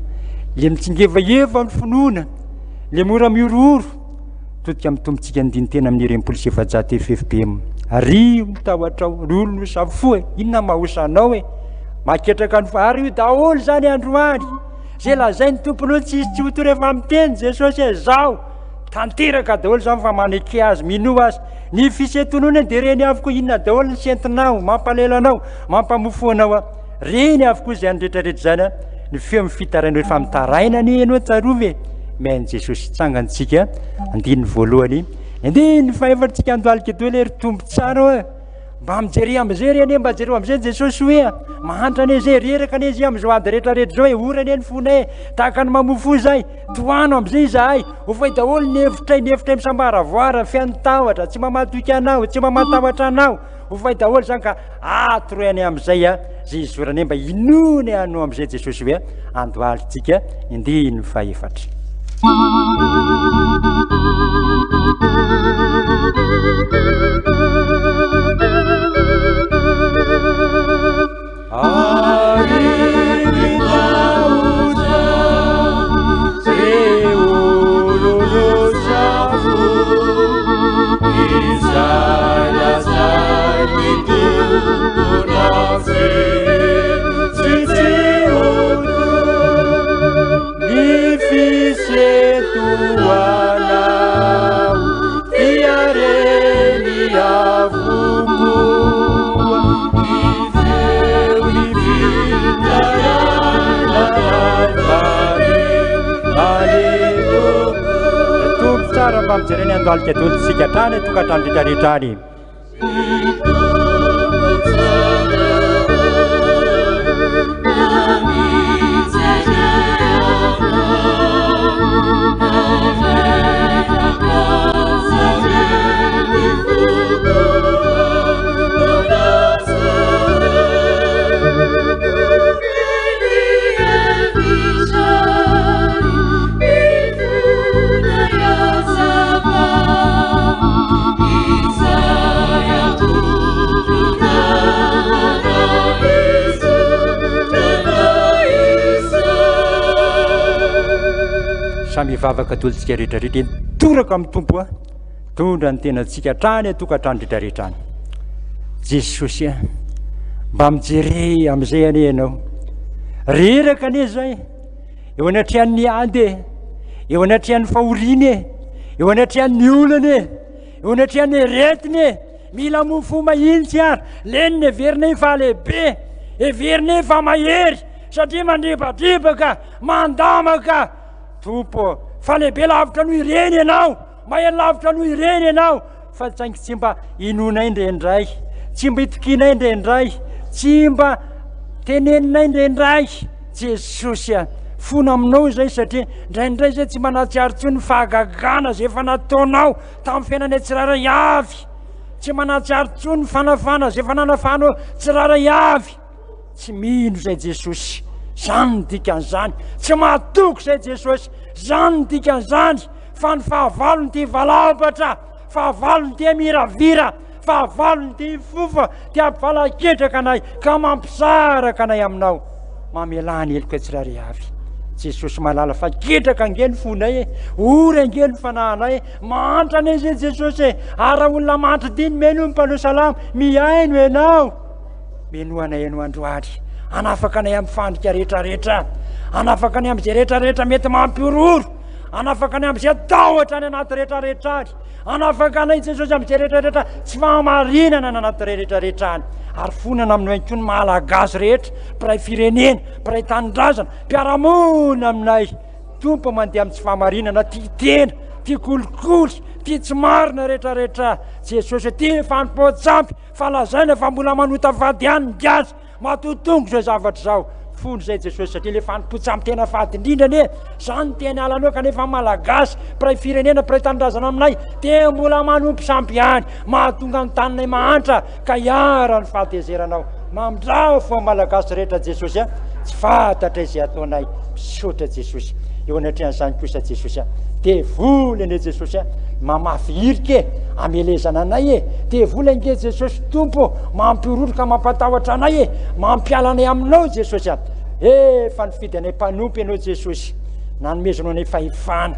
le mitsingevaheva amin'ny finoana, le mora miororo totika mitombotsika andiny tena amin'ny 27 FFPM. Ary mitahotra ao ry olona safoe, inona mahosanao e? Maketraka ny ary io daholo zany androany zay lazainy tomponao tsy ho to rehefa miteny Jesosy e zao tanteraka daholo zany fa maneky azy mino azy ny fisetonona dia reny avy koa inona daholo ny sentinao mampalelanao mampamofoanao reny avy koa zay andretrarehetra zany ny feo mifitaraina rehefa mitaraina ny enao tsarovy mainy Jesosy tsangantsika andiny voalohany andiny fahefatritsika andoalika toy le ry tombo tsara mba mijery am'izay reny mba jereo am'izay Jesosy hoe mahantra ane zay reraka ane izy am'izao ady rehetrarehetra zao hoe orany eny fona tahaka ny mamofo zay toano am'izay izahay ho fay daholo ny hevitray misambaravoara fiantahotra tsy mamatoky anao tsy mamatahotra anao ho fay daholo zany ka atoroany am'izay zay izorany mba inony anao am'izay Jesosy hoe andoalitsika indiny faefatra. Mijereny andalika daholo tsika trany tokatrano rehetrarehetrany. Samy vavaka tolontsika rehetrarehetra toraka amin'ny tompo tondra ny tenantsika trany tokatrano rehetrarehetrany. Jesosy mba mijery am'izay ane ianao reraka ane zay eo anatrehan'ny ady eo anatrehan'ny fahoriny eo anatrehan'ny olany eo anatrehan'ny retiny mila mofo mahintsy ary leniny everina fa lehibe everina fa mahery satria mandribadribaka mandamaka tompo fa lehibe lavitra no ireny ianao maheno lavitra no ireny ianao fa tsaingy tsy mba inonay indraindray tsy mba itokinay indraindray tsy mba teneninay indraindray Jesosy fona aminao zay satria indraindray zay tsy manatsiaro tsony fahagagana zay efa nataonao tamin'ny fiainana tsiraray avy tsy manatsiaro tsony fanafana zay efa nanafanao tsiraray avy tsy mino zay Jesosy zany ny dikan'izany tsy mahatoky zay Jesosy zany ny dikan'izany fa ny fahavalony ty valapatra fahavalony ty miravira fahavalony ty fofa ty ampivalaketraka anay ka mampisaraka anay aminao mamelany eloko tsiraray avy Jesosy malala fa ketraka angeny fonay ory angeny fanahinay mahantra anay zay Jesosy ara olona mahantra diny meno mpano salama miaino ianao meno anay ianao androany anafaka anay amin'ny fandrika rehetrarehetra anafaka anay amin'izay rehetrarehetra mety mampiororo anafaka anay am'izay atahotra any anaty rehetrarehetrany anafaka anay jesosy am'izay rehetrarehetra tsy fahamarinana ny anaty rehetrarehetrany ary fonana aminay kony malagasy rehetra mpiray firenena mpiray tanindrazana mpiaramona aminay tompo mandeha amin'ny tsy fahamarinana tia tena tia kolikoly tia tsy marina rehetrarehetra jesosy tia fanompoatsampy falazaina fa mbola manota vady any ny gasy matotongo zay zavatra zao fony zay jesosy satria le fanompoatsampy tena fady indrindrany e zany teny alanoa kanefa malagasy mpiray firenena mpiray tanindrazana aminay te mbola manompo sampy any mahatonga ny taninay mahantra ka hiara ny fahatezeranao mamindrao fo malagasy rehetra jesosy a tsy fantatra izay ataonay misaotra jesosy eo anatrehan'izany kosa jesosy a te voly ane jesosy a mamafy irike amelezana anay e te voly ange jesosy tompo mampiroroka mampatahotra anay e mampiala anay aminao jesosy a efa nifidy anay mpanompo ianao jesosy nanomezanao anay fahefana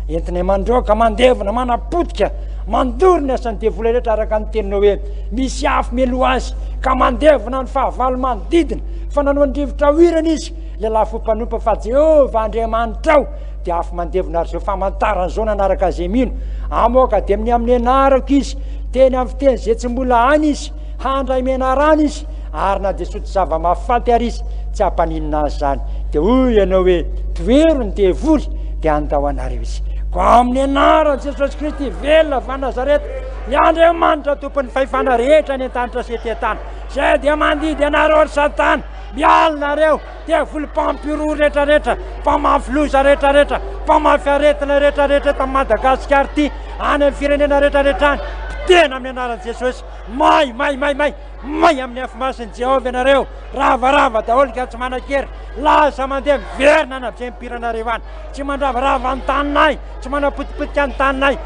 entinay mandroaka mandevina manapotika mandorony asany te voly rehetra araka ny teninao hoe misy afo melo azy ka mandevina ny fahavalo manodidina fa nanao ny rivotra oirana izy le lafo mpanompo fa Jehova Andriamanitra ao dia afo mandevina ary zao famantarany zao nanaraka azy mino amoka dia amin'ny anarako izy teny amin'ny fiteny zay tsy mbola any izy handray menarana izy ary na dia sotra zava-mahafaty ary izy tsy hampaninina azy zany dia hoy ianao hoe toero ny devoly dia andao anareo izy ko amin'ny anarany Jesosy Kristy velona va Nazareta ny Andriamanitra tompon'ny fahefana rehetra ny an-tanitra sy etetany zay dia mandidy anareo ary Satana mialinareo dia voly mpampiro rehetrarehetra mpamafyloza rehetrarehetra mpamafy aretina rehetrarehetra ta Madagasikara ty any amin'ny firenena rehetrarehetrany tena amin'ny anaran'i Jesosy may amin'ny afomasiny Jehova ianareo ravarava daholo ka tsy manan-kery lasa mandeha miverina any am'izay mipiranareo any tsy mandravarava ny taninay tsy manapotipotika ny taninay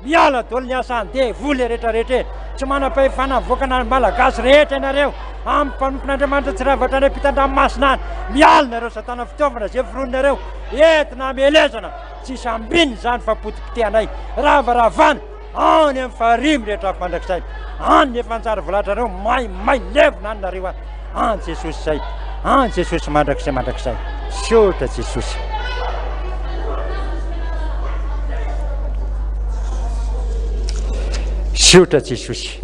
miala daholo ny asany devoly rehetrarehetra tsy manam-pahefana mivoakana malagasy rehetra ianareo amin'ny mpanompon'Andriamanitra tsy ravatra any ampitan-dranomasina any mialinareo Satana fitaovana zay fironinareo entina amelezana tsy sambiny zany fa potipitehanay ravaravana any amin'ny farimy rehetra mandrakizay any efa anjara voalatrareo may levina any nareo any Jesosy zay any Jesosy mandrakizay sotra Jesosy sotra Jesosy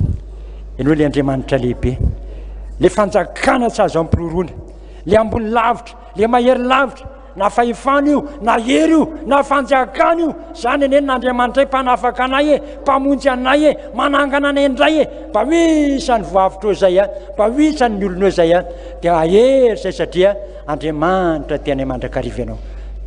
ianao le Andriamanitra lehibe le fanjakana tsy azo ampirorona le ambony lavitra le mahery lavitra na fahefana io na hery io na fanjakana io zany eny n'Andriamanitra e mpanafaka anay e mpamonjy anay e manangana anay indray e mba hoisany voavitra zay a mba hoisany ny olonao zay a dia ahery zay satria Andriamanitra tianay mandrakariva ianao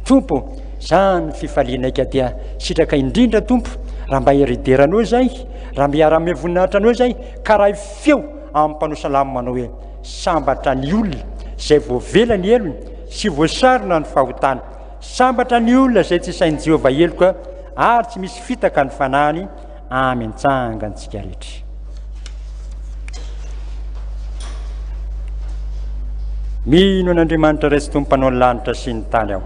tompo zany fifalianaika dia sitraka indrindra tompo raha mba herideranao zay raha miara-me voninahitra anao zay ka raha feo amin'ny mpanao salamo manao hoe sambatra ny olona zay voavelany elony sy voasarona ny fahotany sambatra ny olona zay tsy sain'i Jehova eloka ary tsy misy fitaka ny fanahany amentsanganytsika rehetra mino an'Andriamanitra ray sy tomponao ny lanitra sy ny tany aho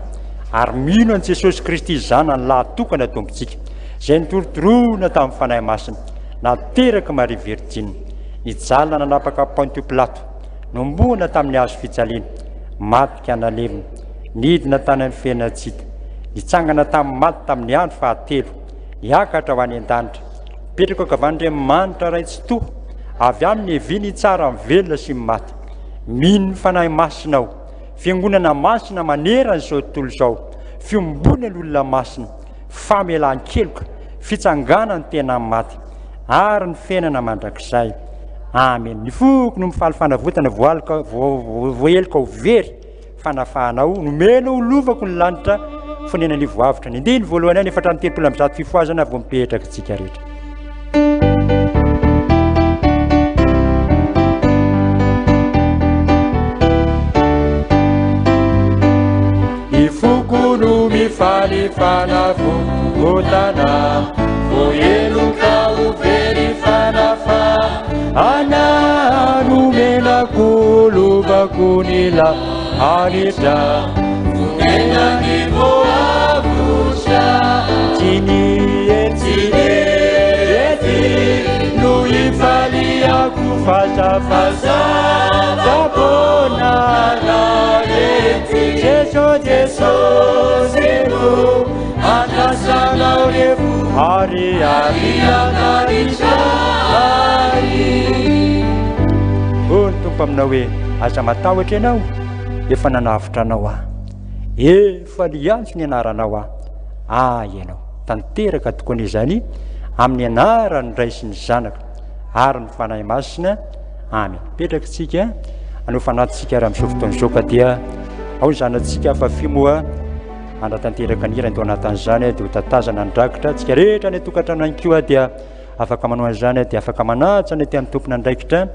ary mino an' Jesosy Kristy zana ny lahatokana tompontsika zay nitorotorona tamin'ny fanahy masina nateraka Maria Virgine nijalina nanapaka Pontio Pilato nomboana tamin'ny hazo fijaliana matika analevina nidina tany amin'ny fiainatsita nitsangana tamin'ny maty tamin'ny andro fahatelo niakatra ho any an-danitra mipetraka kavandriamanitra ray tsy toho avy amin'ny eviny tsara mivelona sy maty mino ny fanahy masina aho fiangonana masina manerana izao tontolo izao fiombona ny olona masina famelan-keloka fitsangana ny tena maty ary ny fiainana mandrakizay amen ny foko no mifaly fanavotana voaelika ho very fanafahanao nomenao lovako ny lanitra fonena ny voavitra ny indiny voalohany any efatra ny telopolo amby zato fifohazana vao mipetraka tsika rehetra ny foko no mifaly fanavotana voaeloka ho very fanafa ana nomenako lovako ny lanitra fonena ny voavitra tsy nietsy no ifaliako fazafazabonana rety Jesosy no Ny tompo aminao hoe aza matahotra ianao efa nanavitra anao efa liantso ny anaranao ianao tanteraka tokoa n'izany amin'ny anarany ray sy ny zanaka ary ny fanahy masina amen. Petraka tsika anofanatitsika raha misy fotoan'izao ka dia ao zanatsika fa fimoa anatanteraka nira ndo anatan'izany dia ho tatazana andrakitra tsika rehetra ny tokatrano ankoa dia afaka manao an'izany dia afaka manatsany ty amin'ny tompona andraikitra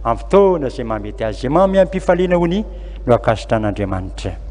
amin'ny fotoana izay mamety azy zay mamiampifaliana hony no akasitran'Andriamanitra.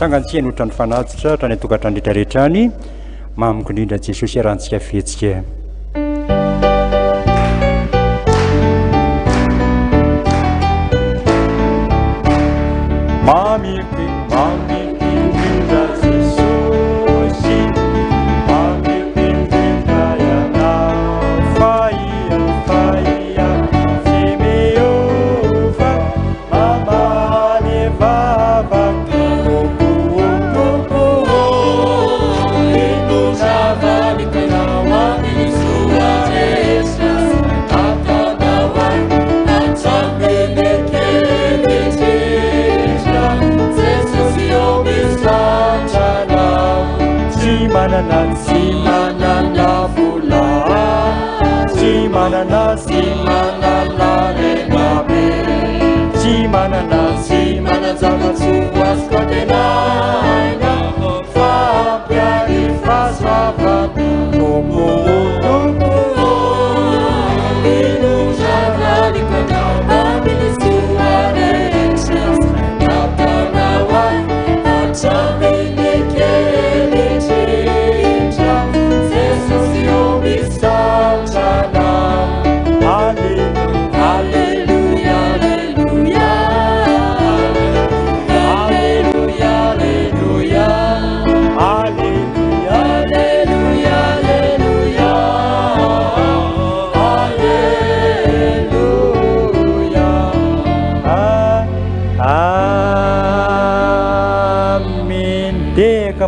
Sangantsiany otrany fanatitra trany atokatrandritra rehetrany mamiko indrindra Jesosy arantsika fihetsika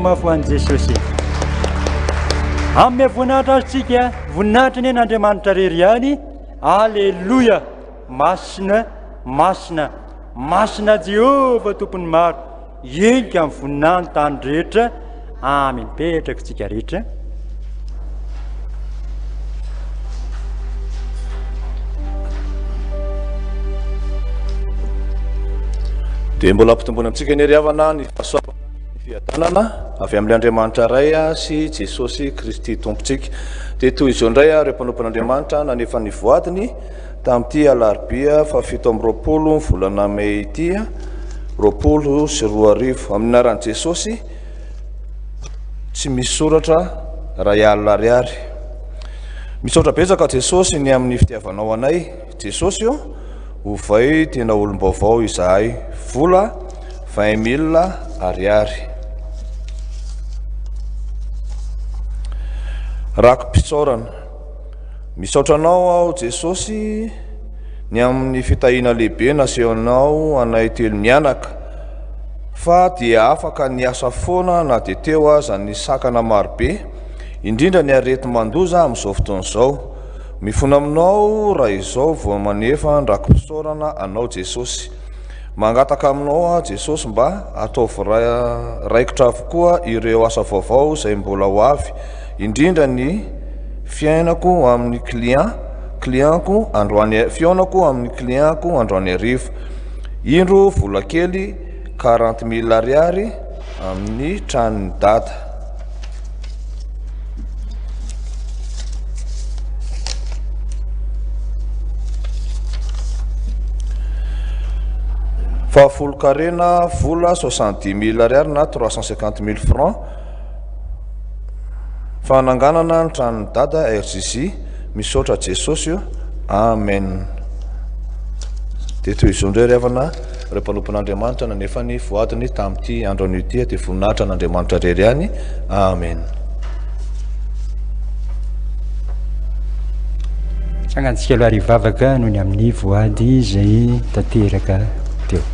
mafoany Jesosy amin'ny voninahitra azontsika voninahitra ny n'Andriamanitra rery ihany alleloia masina masina masina Jehova tompony maro enka amin'ny voninahiny tany rehetra amen petraka tsika rehetra dia mbola ampitombona amintsika ny riavana ny fahasoavana fiadanana avy amin'ilay Andriamanitra ray sy Jesosy Kristy tompontsika dia toy izao indray ireo mpanompon'Andriamanitra nanefa ny voadiny tamin'ity alarobia fa 17 volana May ity 2024 amin'ny anaran'i Jesosy tsy misy soratra ray alina ariary misaotra betsaka Jesosy ny amin'ny fitiavanao anay Jesosy io ovay tena olom-baovao izahay vola 20,000 ariary rako mpitsaorana misaotranao aho Jesosy ny amin'ny fitahina lehibe nasehoanao anay telo mianaka fa dia afaka ny asa foana na dia teo aza ny sakana marobe indrindra ny arety mandoza amin'izao fotoana izao mifona aminao raha izao vao manefa ny rako mpisaorana anao Jesosy mangataka aminao a Jesosy mba ataovy raikitra avokoa ireo asa vaovao izay mbola ho avy indrindra ny fiainako amin'ny clientko androany fiainako amin'ny clientko androany arivo indro vola kely 40,000 ariary amin'ny tranony dada fahafolo karena vola 70,000 ariary na 350,000 francs fananganana ny tranony dada RCC misaotra Jesosy io amen dia toy izao indray riavana ireo mpanompon'Andriamanitra nanefa ny voadiny tamin'ity andro an'ity dia voninahitra n'Andriamanitra rery ihany amen sangantsika aloha arivavaka noho ny amin'ny voady izay tanteraka teo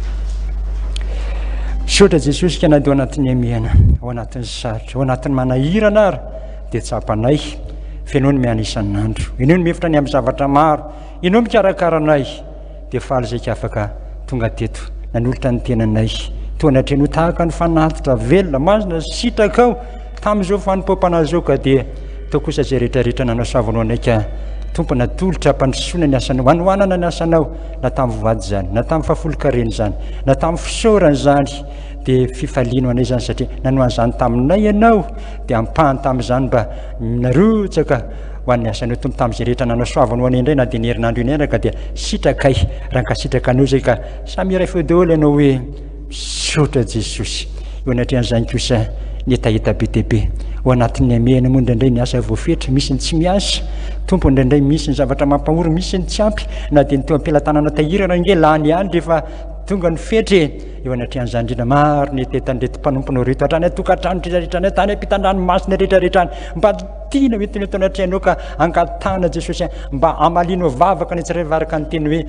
misaotra Jesosy ka nady ao anatin'ny amiana ao anatin'ny sarotra ao anatin'ny manahirana ary dia tsapanay fianao ny mianisan'andro ianao ny mefitra ny amin'ny zavatra maro ianao mikarakaranay dia faly izay ka afaka tonga teto nanolotra ny tenanay toa natrenao tahaka ny fanatitra velona mazina sitrakao tamin'izao fanimpompanazao ka dia tao kosa zay rehetrarehetra nanao savanao anay ka tompo natolotra mpandrosoana ny asanao anoanana ny asanao na tamin'ny vivady zany na tamin'ny fahafolo-kareny zany na tamin'ny fisaorany zany dia fifaliano anay zany satria nanoan'izany taminay ianao dia ampahany tamin'izany mba narotsaka ho an'ny asanao tompo tamin'izay rehetra nanao soavany ho anay indray na dia nyherinandro inaraka dia sitrakay raha nkasitraka anao zay ka samy iray feo daholo ianao hoe misaotra Jesosy eo anatrehan'izany kosa ny etaeta be dia be ho anatin'ny amehana moa indraindray ny asa voafetra misy ny tsy miasa tompo indraindray misy ny zavatra mampahoro misy ny tsy ampy na dia ny teo ampilatanana tahirana inge lany ihany rehefa tonga ny fetra eo anatrehan'izany indrindra maro ny etetan'reto mpanomponao reto hatrany atokantrano rehetrarehetrany tany ampitandranomasina rehetrarehetrany mba tiana hoentiny eto anatrehanao ka angatana Jesosy mba amalinao vavaka ny tsiray varaka ny teny hoe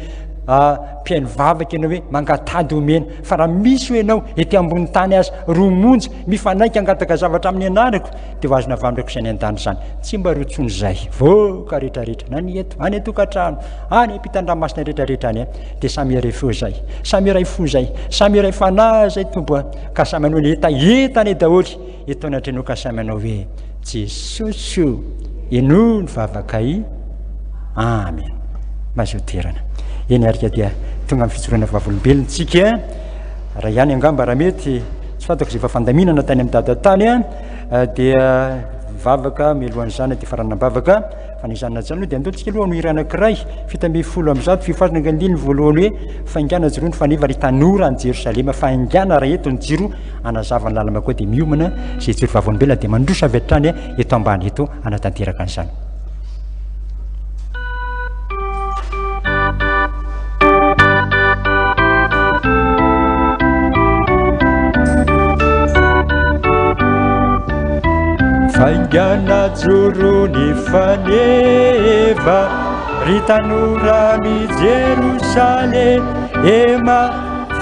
mpiaino vavaka ianao hoe mangatady omena fa raha misy ho ianao ety ambony tany azy romonjy mifanaiky angataka zavatra amin'ny anarako dia ho azona avamrako izay ny an-dany izany tsy mba rotsony izay voaka rehetrarehetra na ny eto any atokantrano any ampitan-dramasina rehetrarehetra any dia samy iray feo zay samy iray fo zay samy iray fanahy zay tompo ka samy anao ny etaetany daholy eto anatrenao ka samy anao hoe Jesosy eno ny vavakay amen mazoterana eny arika dia tonga amin'ny fitsorana vavolombelontsika raha ihany angamba raha mety tsy fantako zay efa fandaminana tany amin'ny dadatany dia vavaka milohan'izany dia faranambavaka fanizanana zany aloha dia andolontsika aloha no hira anankiray fito amby folo amby zato fifazana angandiny voalohany hoe faingana jiro ny faneva ry tanora any Jerosalema faingana raha eto ny jiro anazavany lalama koa dia miomana zay jiro vavolombelona dia mandrosa avy hatrany eto ambany eto anatanteraka an'izany faingana joro ny faneva ry tanorany Jerosalema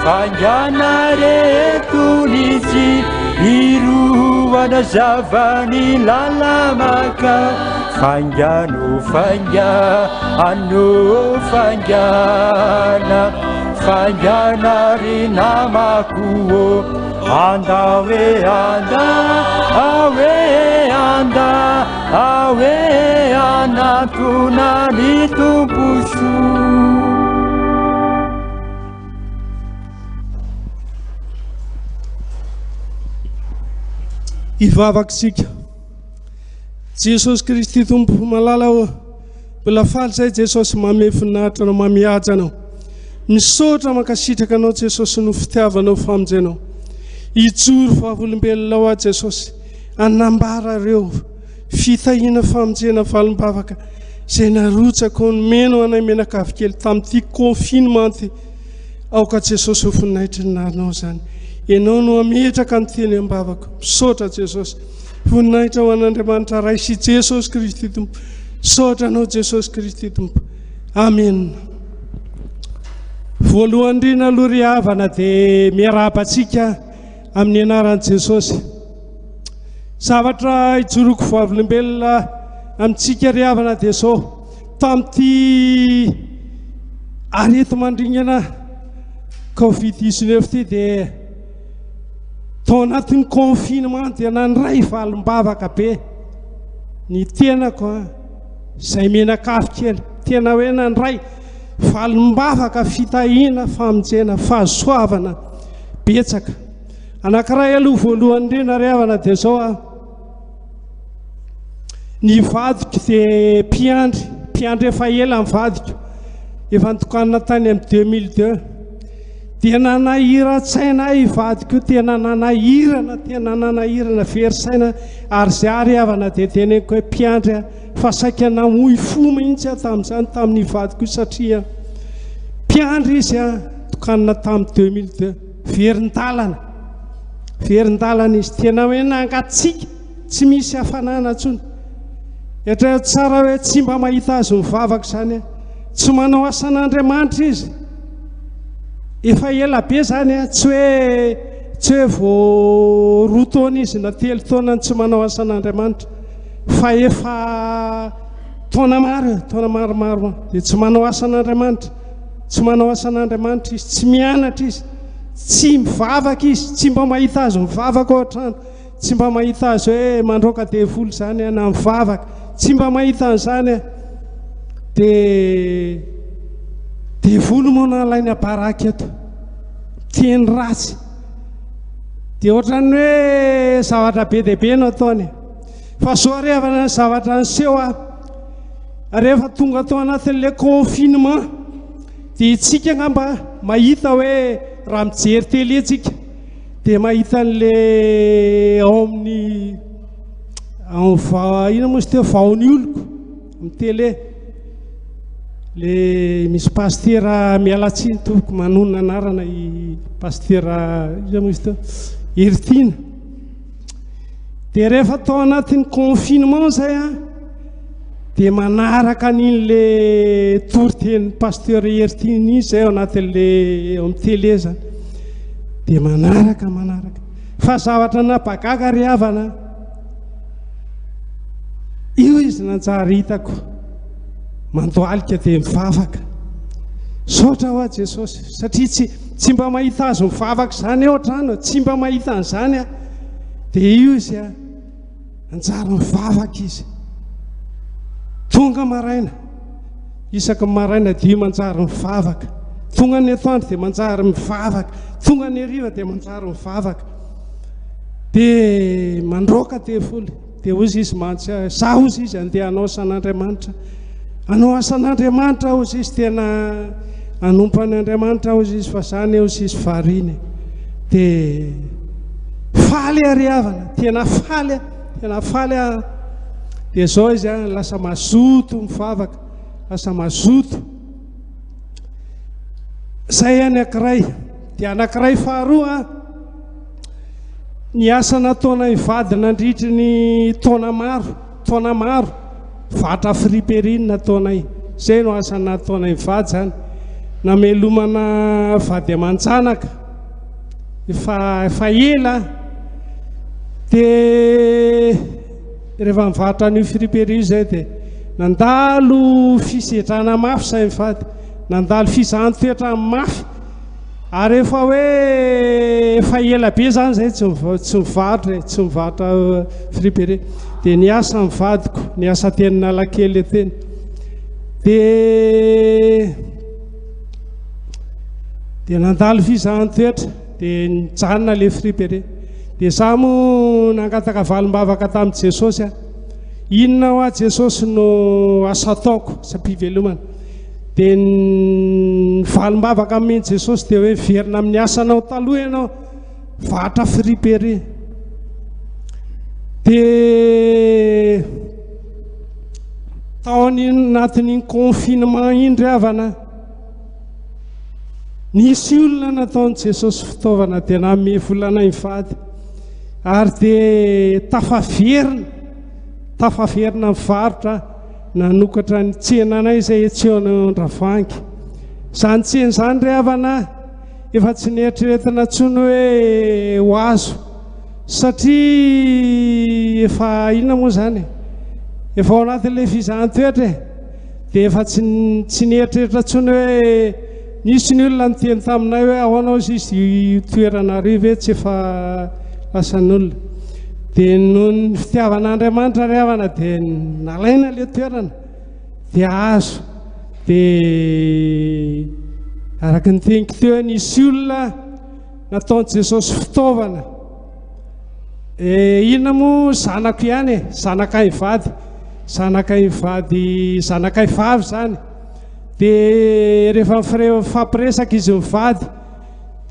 faingana reto ny jiro anazavany lalamaka faingano faingana ry namako awe anatona ny tomposo ivavakitsika Jesosy Kristy tompo malala mbola faly zay Jesosy mamefinaritra anao mamihaja anao misaotra mankasitraka anao Jesosy no fitiavanao famonjenao ijoro vavolombelona ao Jesosy anambara reo fitahina famonjena valombavaka zay narotsaka ny meno anay menakavy kely tamin'ity confinement aoka Jesosy ho voninahitra ny narinao zany ianao no ametraka ny teny ambavaka misaotra Jesosy voninahitra ho an'Andriamanitra ray sy Jesosy Kristy tompo misaotra anao Jesosy Kristy tompo amen voalohany indrindra aloha ry havana dia miarabantsika amin'ny anaran'i Jesosy zavatra ijoroako vavolombelona amintsika ry havana dia zao tamin'ity arety mandringana Covid-19 ty dia tao anatin'ny confinement dia nandray valombavaka be ny tenako izay menakavy kely tena hoe nandray valombavaka fitahina famonjena fahasoavana betsaka anankiray aloha voalohany indrindra ry havana dia zao ny vadiko dia mpiandry efa ela ny vadiko efa nitokanina tany amin'ny 2002 dia nanahira-tsaina ahy vadiko tena nanahirana verisaina ary zay ary havana dia teneko hoe mpiandry fa saika namoy fo mihitsy tamin'izany tamin'ny vadiko satria mpiandry izy tokanina tamin'ny 2002 verindalana izy tena hoe nangatsika tsy misy hafanana tsony etra tsara hoe tsy mba mahita azy mivavaka zany tsy manao asan'Andriamanitra izy efa ela be zany tsy hoe vo roa taona izy na telo taona tsy manao asan'Andriamanitra fa efa taona maromaro dia tsy manao asan'Andriamanitra izy tsy mianatra izy tsy mivavaka izy tsy mba mahita azy mivavaka ao an-trano tsy mba mahita azy hoe mandroaka devolo zany na mivavaka tsy mba mahita an'izany dia volo moa nalainy abaraky eto tiany ratsy dia ohatrany hoe zavatra be dia be no ataony fa so arevana ny zavatra nyseho rehefa tonga tao anatin'ilay confinement dia itsika ngamba mahita hoe raha mijery télé tsika dia mahita an'lay ao amin'ny ina moa sy teo vaony oloko amin'ny télé le misy pastera mialatsiny toboko manonona anarana i pastera ina moa izy teo Ertina dia rehefa tao anatin'ny confinement zay dia manaraka an'in'le toriteny pasteur Ertina izy zay ao anatin'le ao amin'ny télé zany dia manaraka fa zavatra nabagaga ry havana io izy nanjary hitako mandoalika dia mivavaka saotra ho a Jesosy satria tsy mba mahita azo mivavaka zany ao trano tsy mba mahita an'izany dia io izy anjary mivavaka izy tonga maraina isaka maraina dia manjary mivavaka tonga ny atoandro dia manjary mivavaka tonga ny hariva dia manjary mivavaka dia mandroaka tevoly dia ozy izy mantsy za ozy izy andeha anao asan'Andriamanitra anao asan'Andriamanitra ozy izy tena anompo an'Andriamanitra ozy izy fa zany ozy izy variny dia faly ary havana tena faly dia zao izy lasa mazoto mivavaka lasa mazoto zay anankiray dia anankiray faharoa ny asa nataona ivady nandritry ny taona maro vatra friperini nataonay zay no asa nataona ivady zany namelomana vady aman-janaka efa ela dia rehefa mivatra ny friperi zay dia nandalo fisedrana mafy zay mivady nandalo fizahany-toetra mafy ary efa hoe efa ela be zany zay tsy mivatra friperi dia niasa mivadiko niasa teny nalakely teny dia nandalo fizahany-toetra dia nijanona le friperi dia za moa nangataka valim-bavaka tamin'i Jesosy inona ho a Jesosy no asa ataoko sam-pivelomana dia ny valim-bavaka amin'iny Jesosy dia hoe verina amin'ny asanao taloha ianao vatra friperi dia tao anatin'iny confinement iny ry havana nisy olona nataon'i Jesosy fitaovana dia nanome volana mivady ary dia tafaverina mivarotra nanokatra ny tsenanay izay etsehon'Andravangy zany tsena zany ry havana efa tsy nieritreretina ntsony hoe ho azo satria efa inona moa zany efa ao anatin'ilay fizahany-toetra dia efa tsy nieritreretra ntsony hoe nisy ny olona niteny taminay hoe ahoanao izy toerana riva hoe tsy efa lasan'olona dia noho ny fitiavan'Andriamanitra ry havana dia nalaina le toerana dia azo dia araka ny teniko teo hoe nisy olona nataon'i Jesosy fitaovana inona moa zanako ihany zanakay vady zany dia rehefa fampiresaka izy mivady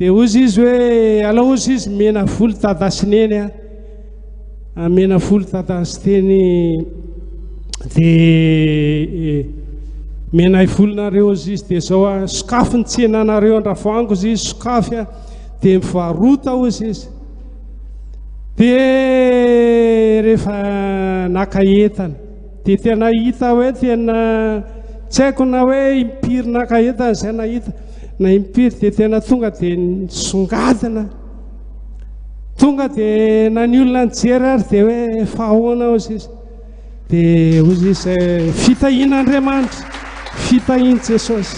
dia ozy izy hoe alao ozy izy mena volo dadasineny mena volo dadasiteny dia mena volonareo ozy izy dia zao sokafy ny tsenanareo Andravango izy sokafy dia mivarota ozy izy dia rehefa naka entana dia tena hita hoe tena tsy haiko na hoe impiry naka entana zay nahita na impiry dia tena tonga dia nisongadina tonga dia na ny olona nijery ary dia hoe fa ahoana ozy izy dia ozy izy fitahian'Andriamanitra fitahian' Jesosy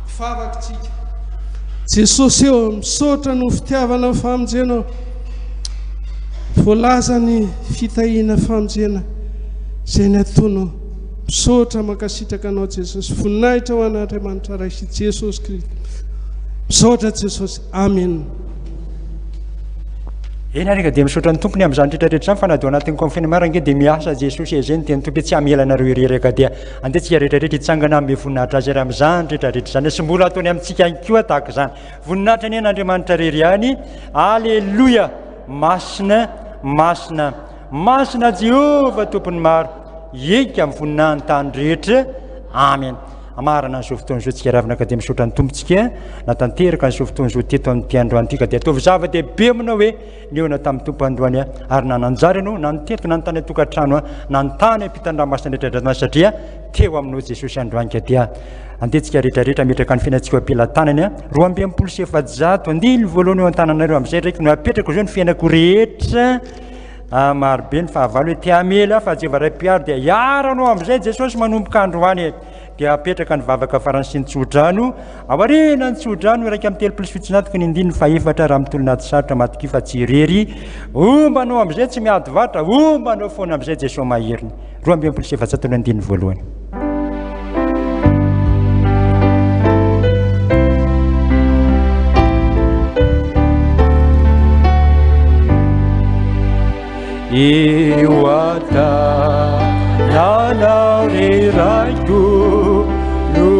favakotsika Jesosy eo misaotra no fitiavana ny famonjenao voalaza ny fitahiana famonjena zay ny atono misaotra makasitraka anao Jesosy voninahitra ho an'Andriamanitra ray sy Jesosy Kristy misaotra Jesosy amen. eny arika dia misaotra ny tompony amin'izany rehetrarehetra zany fa na dia anatin'ny confinement nge dia miasa Jesosy izay ny teny tompo tsy hamela anareo ireraka dia andehantsika rehetrarehetra hitsangana amin'ny voninahitra azy ary amin'izany rehetrarehetra zany sy mbola ataony amintsika ihany koa tahaka izany voninahitra ny an'Andriamanitra rery ihany alleloia masina masina masina Jehovah tompony maro eka amin'ny voninahiny tany rehetra amen. Amarana n'izao fotoana izao tsika ravina ka dia misaotra ny tompontsika na tanteraka n'izao fotoana izao teto amin'ity androany ity ka dia ataovy zava-dehibe aminao hoe niona tamin'ny tompo androany ary na nanjary ianao na niteto na nytany atokantrano na nytany ampitan-dramasina rehetrarehetra satria teo aminao Jesosy androany ka dia andehantsika rehetrarehetra metraka ny fiainantsika am-pelantanany 270 andily voalohany eo an-tananareo amin'izay ndraiky no apetrako izao ny fiainako rehetra marobe ny fahavalo hoe tiamela fa Jehova ray mpiaro dia hiaranao amin'izay Jesosy manomboka androany dia apetraka ny vavaka farany sy ny tsodrano aoriana ny tsodrano raiky amin'ny telopolo sy fitsonatoko ny indiny faefatra raha mitolon'aty sarotra matoky fa tsy irery ombanao amin'izay tsy miady vatra ombanao foana amin'izay Jesosy mahiriny 270 ny andiny voalohany. Eu atanhanao reraiko no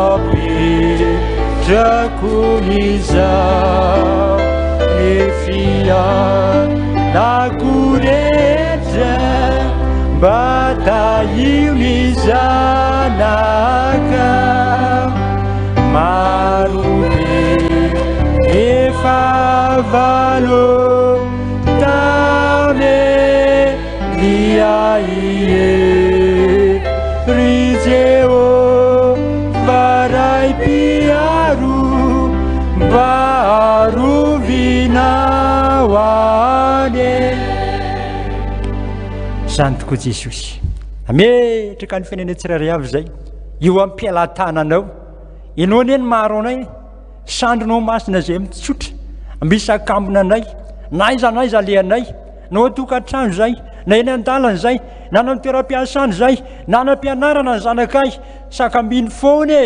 apetrako nizao efia nagoretra mba taio ny zanaka marobe efa valo Iaie rizeo varai piaru baru vinawane zany tokoa Jesosy ametraka ny fiainana tsirairay avy zay io am-pialantananao ianao neny maro anay sandronao masina zay mitsotra misakambona anay na aiza le anay no tokantrano zay na eny an-dalana zay na na toeram-piasany zay na nam-pianarana ny zanakay sakambiny foana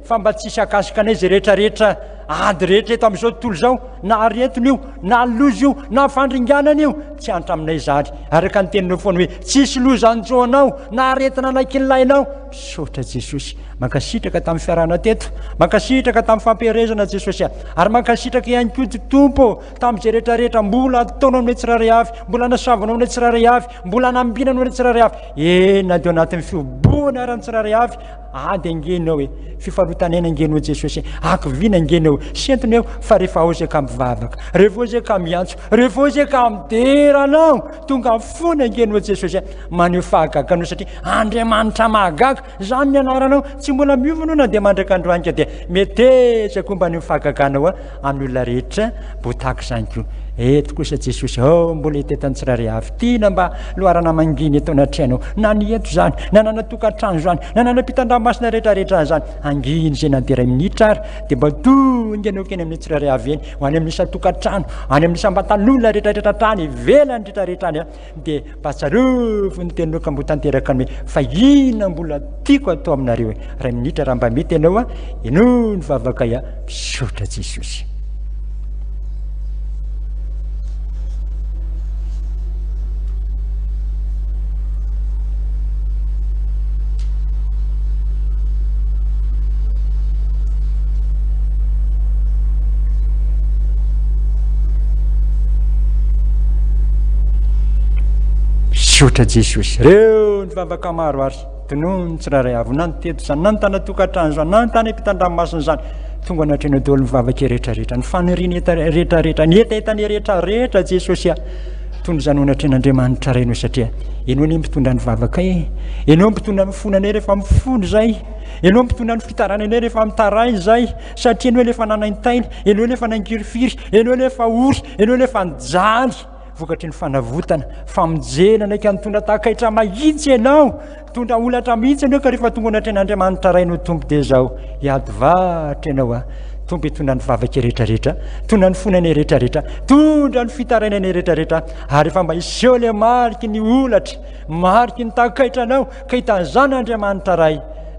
fa mba tsy sakasika anay zay rehetrarehetra ady rehetra eto amin'izao tontolo zao na aretony io na lozy io na fandringanana io tsy antra aminay zany araka ny teninao foana hoe tsisy lozanjoanao na aretina anaiky ny lainao misaotra Jesosy mankasitraka tamin'ny fiarana teto mankasitraka tamin'ny fampiarezana Jesosy ary mankasitraka ihany koa tompo tamin'izay rehetrarehetra mbola ataonao amin'ny tsiraray avy mbola nasavanao amin'ny tsiraray avy mbola nambinanao amin'ny tsiraray avy na dia anatin'ny fioboana ary ny tsiraray avy ady angenao hoe fifarotanena angenao Jesosy akivina angenao sentony eo fa rehefa aozaka mivavaka rehefa aozaka miantso rehefa aozaka mideranao tonga fony angenao Jesosy maneho fahagaganao satria Andriamanitra mahagaga zany ny anaranao tsy mbola miovanao na dia mandraka androany dia metezaka mba ny fahagaganao amin'ny olona rehetra botaka izany koa eto kosa Jesosy mbola etetany tsiraray avy tiana mba loharana manginy eto anatrehana na ny eto zany na nanatokantrano zany na nanam-pitan-dramasina rehetrarehetra zany anginy zay nanderay minitra ary dia mba tonganao keny amin'ny tsiraray avy eny ho any amin'ny isatokantrano any amin'ny sambatan'olona rehetrarehetra trany velany rehetrarehetrany dia mpatsarovo ny teninao ka mbo tanteraka ny hoe fa ina mbola tiako atao aminareo ray minitra raha mba mety ianao ino ny vavaka misaotra Jesosy. Misaotra Jesosy reo ny vavaka maro ary tonoho ny tsiraray avy na ny teto zany na ny tany atokantrano zany na ny tany ampitan-dranomasina zany tonga anatrehana daholo ny vavaka rehetrarehetra ny faniriany rehetrarehetra ny etaetany rehetrarehetra Jesosy toy ny zany ho anatrehan'Andriamanitra rainao satria ianao ny mpitondra ny vavaka ianao mpitondra ny fonanay rehefa mifony zay ianao mpitondra ny fitarananay rehefa mitaray zay satria ianao lefa nanaintaina ianao lefa nangirifiry ianao lefa ory ianao lefa nijaly vokatry ny fanavotana famonjena naika nitondra takaitra mahitsy ianao tondra olatra mihitsy ianao ka rehefa tonga anatrehan'Andriamanitra rainao tompo dia zao hiady vatra ianao tombo hitondra ny vavaka rehetrarehetra, tondra ny fonany rehetrarehetra, tondra ny fitarainany rehetrarehetra, ary efa mba iseho le mariky ny olatra, mariky ny takaitranao ka hitazana Andriamanitra ray,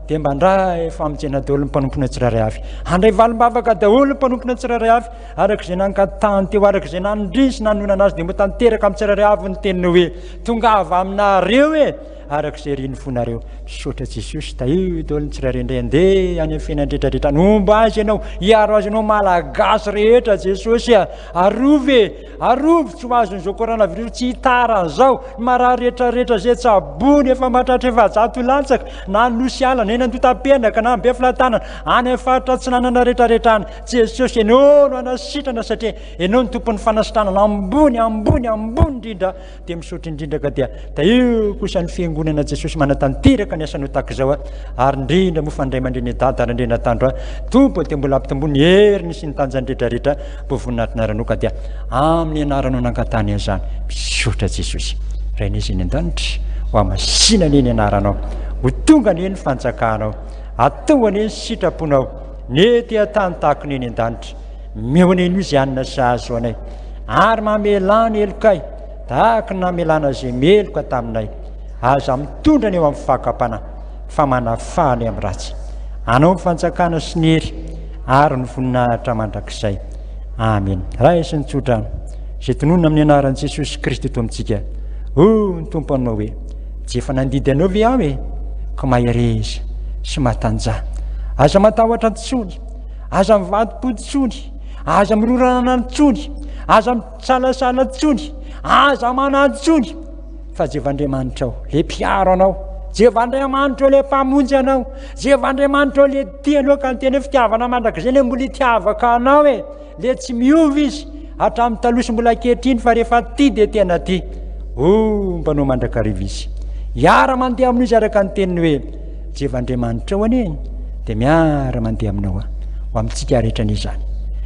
dia mba ndray famonjena daholo ny mpanompona tsirairay avy, andray valimbavaka daholo ny mpanompona tsirairay avy, arak'izay nankatany teo, arak'izay nanindrisy nanonana azy dia mba tanteraka amin'ny tsirairay avy ny teniny hoe tongava aminareo arak'izay riny fonareo. Misaotra Jesosy, tahio daholo ny tsirairay indray andeha any amin'ny fiainany rehetrarehetra, nomba azy ianao, hiaro azy ianao malagasy rehetra Jesosy, arovy tsy ho azon'izao koronavirus, tsy hitara zao marary rehetrarehetra zay tsabony efa mahatratra efajato latsaka na nosy ala na eny andotam-penaka na be filatanana any amin'ny faritra atsinanana rehetrarehetra any. Jesosy, ianao no anasitrana satria ianao ny tompon'ny fanasitranana ambony indrindra. Dia misaotra indrindra ka dia tahio kosa ny fiangonana Jesosy manatanteraka ny asanao tahaka izao, ary indrindra mofandray mandray ny dada ary indray natandro tompo dia mbola ampitomboany heriny sy ny tanjany rehetrarehetra mbo voninahitinaranao ka dia amin'ny anaranao nankatany azany. Misaotra Jesosy, rain'izy ny an-danitra ho amasina ny anaranao, ho tonga ny eny fanjakanao, atao any eny sitraponao, nety atany tahaka ny eny an-danitra, meona eny izy anina sazo anay, ary mamelana elokay tahaka namelana zay meloka taminay, aza mitondra ny eo amin'ny fakapana fa manafahany amin'ny ratsy, anao mifanjakana sy ny hery ary ny voninahitra mandrakizay. Amen. Raisy ny tsodrano zay tononona amin'ny anaran'i Jesosy Kristy eto amintsika. Ny tompo anao hoe tsy efa nandidy anao ve aho ka mahireza sy mahatanjah, aza matahotra antsony, aza mivadim-podytsony, aza mirorana antsony, aza mitsalasala antsony, aza manantsony, fa Jehovah'Andriamanitra ao le mpiaro anao, Jehovah'Andriamanitra le mpamonjy anao, Jehovah'Andriamanitra le tianao ka ny tena fitiavana mandrakizay le mbola hitiavaka anao le tsy miova izy hatramin'ny taloha sy mbola ankehitriny fa rehefa ty dia tena ty. Mbanao mandrakariva izy, hiara mandeha aminao izy araka ny teniny hoe Jehovah'Andriamanitra ao aneny, dia miara mandeha aminao ho amintsika rehetra n'izany.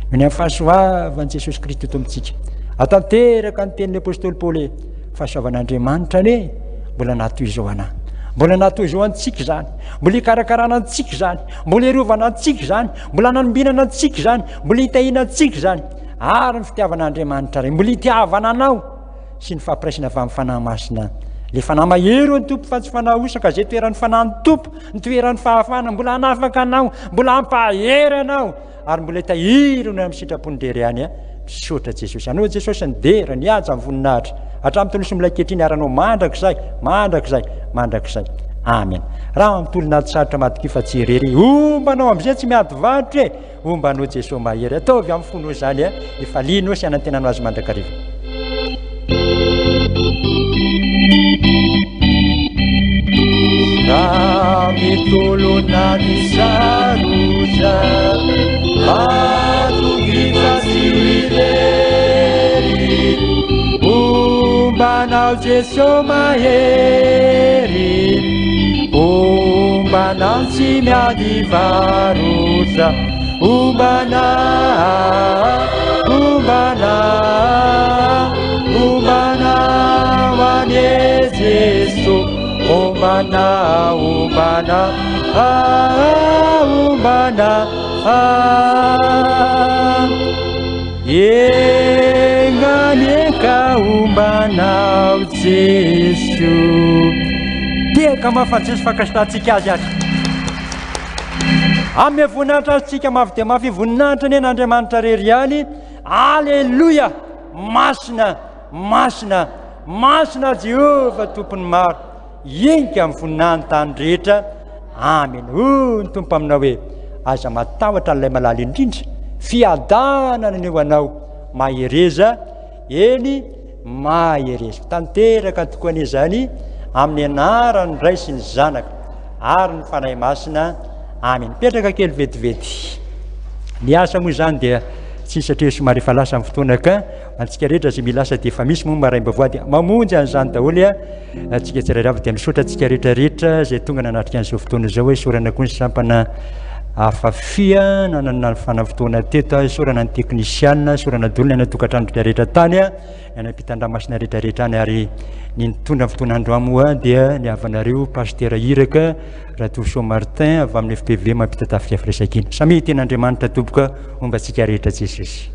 Noho ny amin'ny fahasoavan'i Jesosy Kristy eto amintsika, atanteraka ny tenin'ny apôstôly Paoly, fahasoavan'Andriamanitra ane mbola natoy izao anahy, mbola natoy izao antsika zany, mbola hikarakarana antsika zany, mbola hiarovana antsika zany, mbola nanombinana antsika zany, mbola hitahina antsika zany, ary ny fitiavan'Andriamanitra ray mbola hitiavana anao sy ny fampiraisina avy amin'ny fanahy masina, le fanahy mahero ny tompo fa tsy fanahy osaka, zay toeran'ny fanahy ny tompo, ny toeran'ny fahafana, mbola hanafaka anao, mbola hampahery anao, ary mbola hitahirona amin'ny sitrapony dery any. Misaotra Jesosy, anao Jesosy ny dera ny aja amin'ny voninahitra hatramin'ny toloha sy mbola ankehitriny, aranao mandrakizay. Amen. Raha mitolonahady sarotra madiky fa tsy irery, ombanao amin'izay tsy miady varotra ombanao Jesosy mahery, ataovy amin'ny fonao zany efa linao sy anantenanao azy mandrakariva. Raha mitolona ny sarotra matoky fa tsy irery, ombanao Jesosy mahery, ombanao tsy miady varotra, ombanao ane Jesosy, ombana enganeka ombanao Jesosy. Teka mahafanjesy fankasitrahantsika azy azy amin'ny voninahitra azytsika mafy dia mafy voninahitra ny en'Andriamanitra rery any. Alleluia, masina Jehova tompony maro, enka amin'ny voninahiny tany rehetra. Amen. Ny tompo aminao hoe aza matahotra n'ilay malala indrindra, fiadanana ny eo anao, mahereza tanteraka tokoa an'izany amin'ny anarany ray sy ny zanaka ary ny fanahy masina. Amen. Petraka kely vetivety, ny asa moa zany dia tsy satria somary efa lasa amin'ny fotoana ka antsika rehetra zay milasa dia efa misy moa maraim-bavoa dia mamonjy an'izany daholo atsika tsirairay avy dia misaotra antsika rehetrarehetra zay tonga nanatrika an'izao fotoana izao hoe sorana koa ny sampana afafia nanana fanafotoana teto sorana ny teknisiana sorana dolona ny tokatrano rehetrarehetra tany a nyanam-pitandramasina rehetrarehetra any ary ny nitondra fotoanandroamoa dia ny avanareo pastera iraka raha toso martin avy amin'ny fpv mampita tafika firesakina samy ten'andriamanitra toboka omba antsika rehetra jesosy.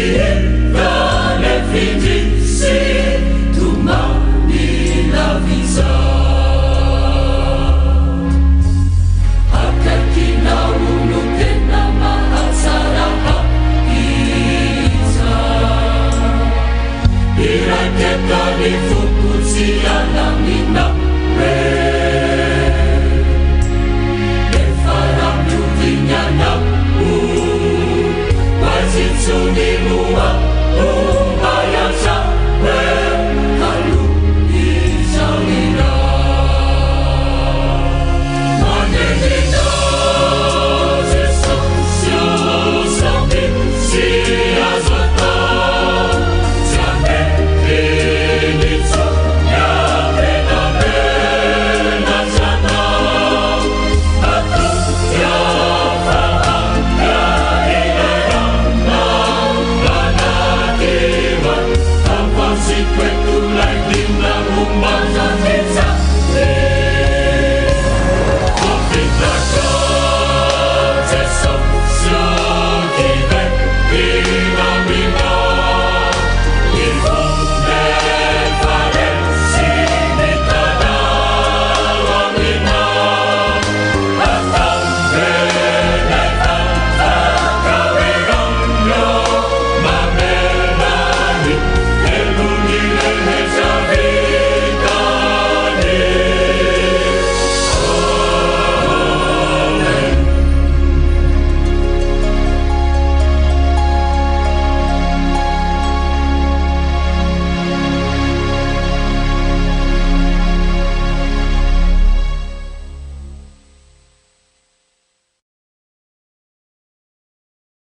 Amen.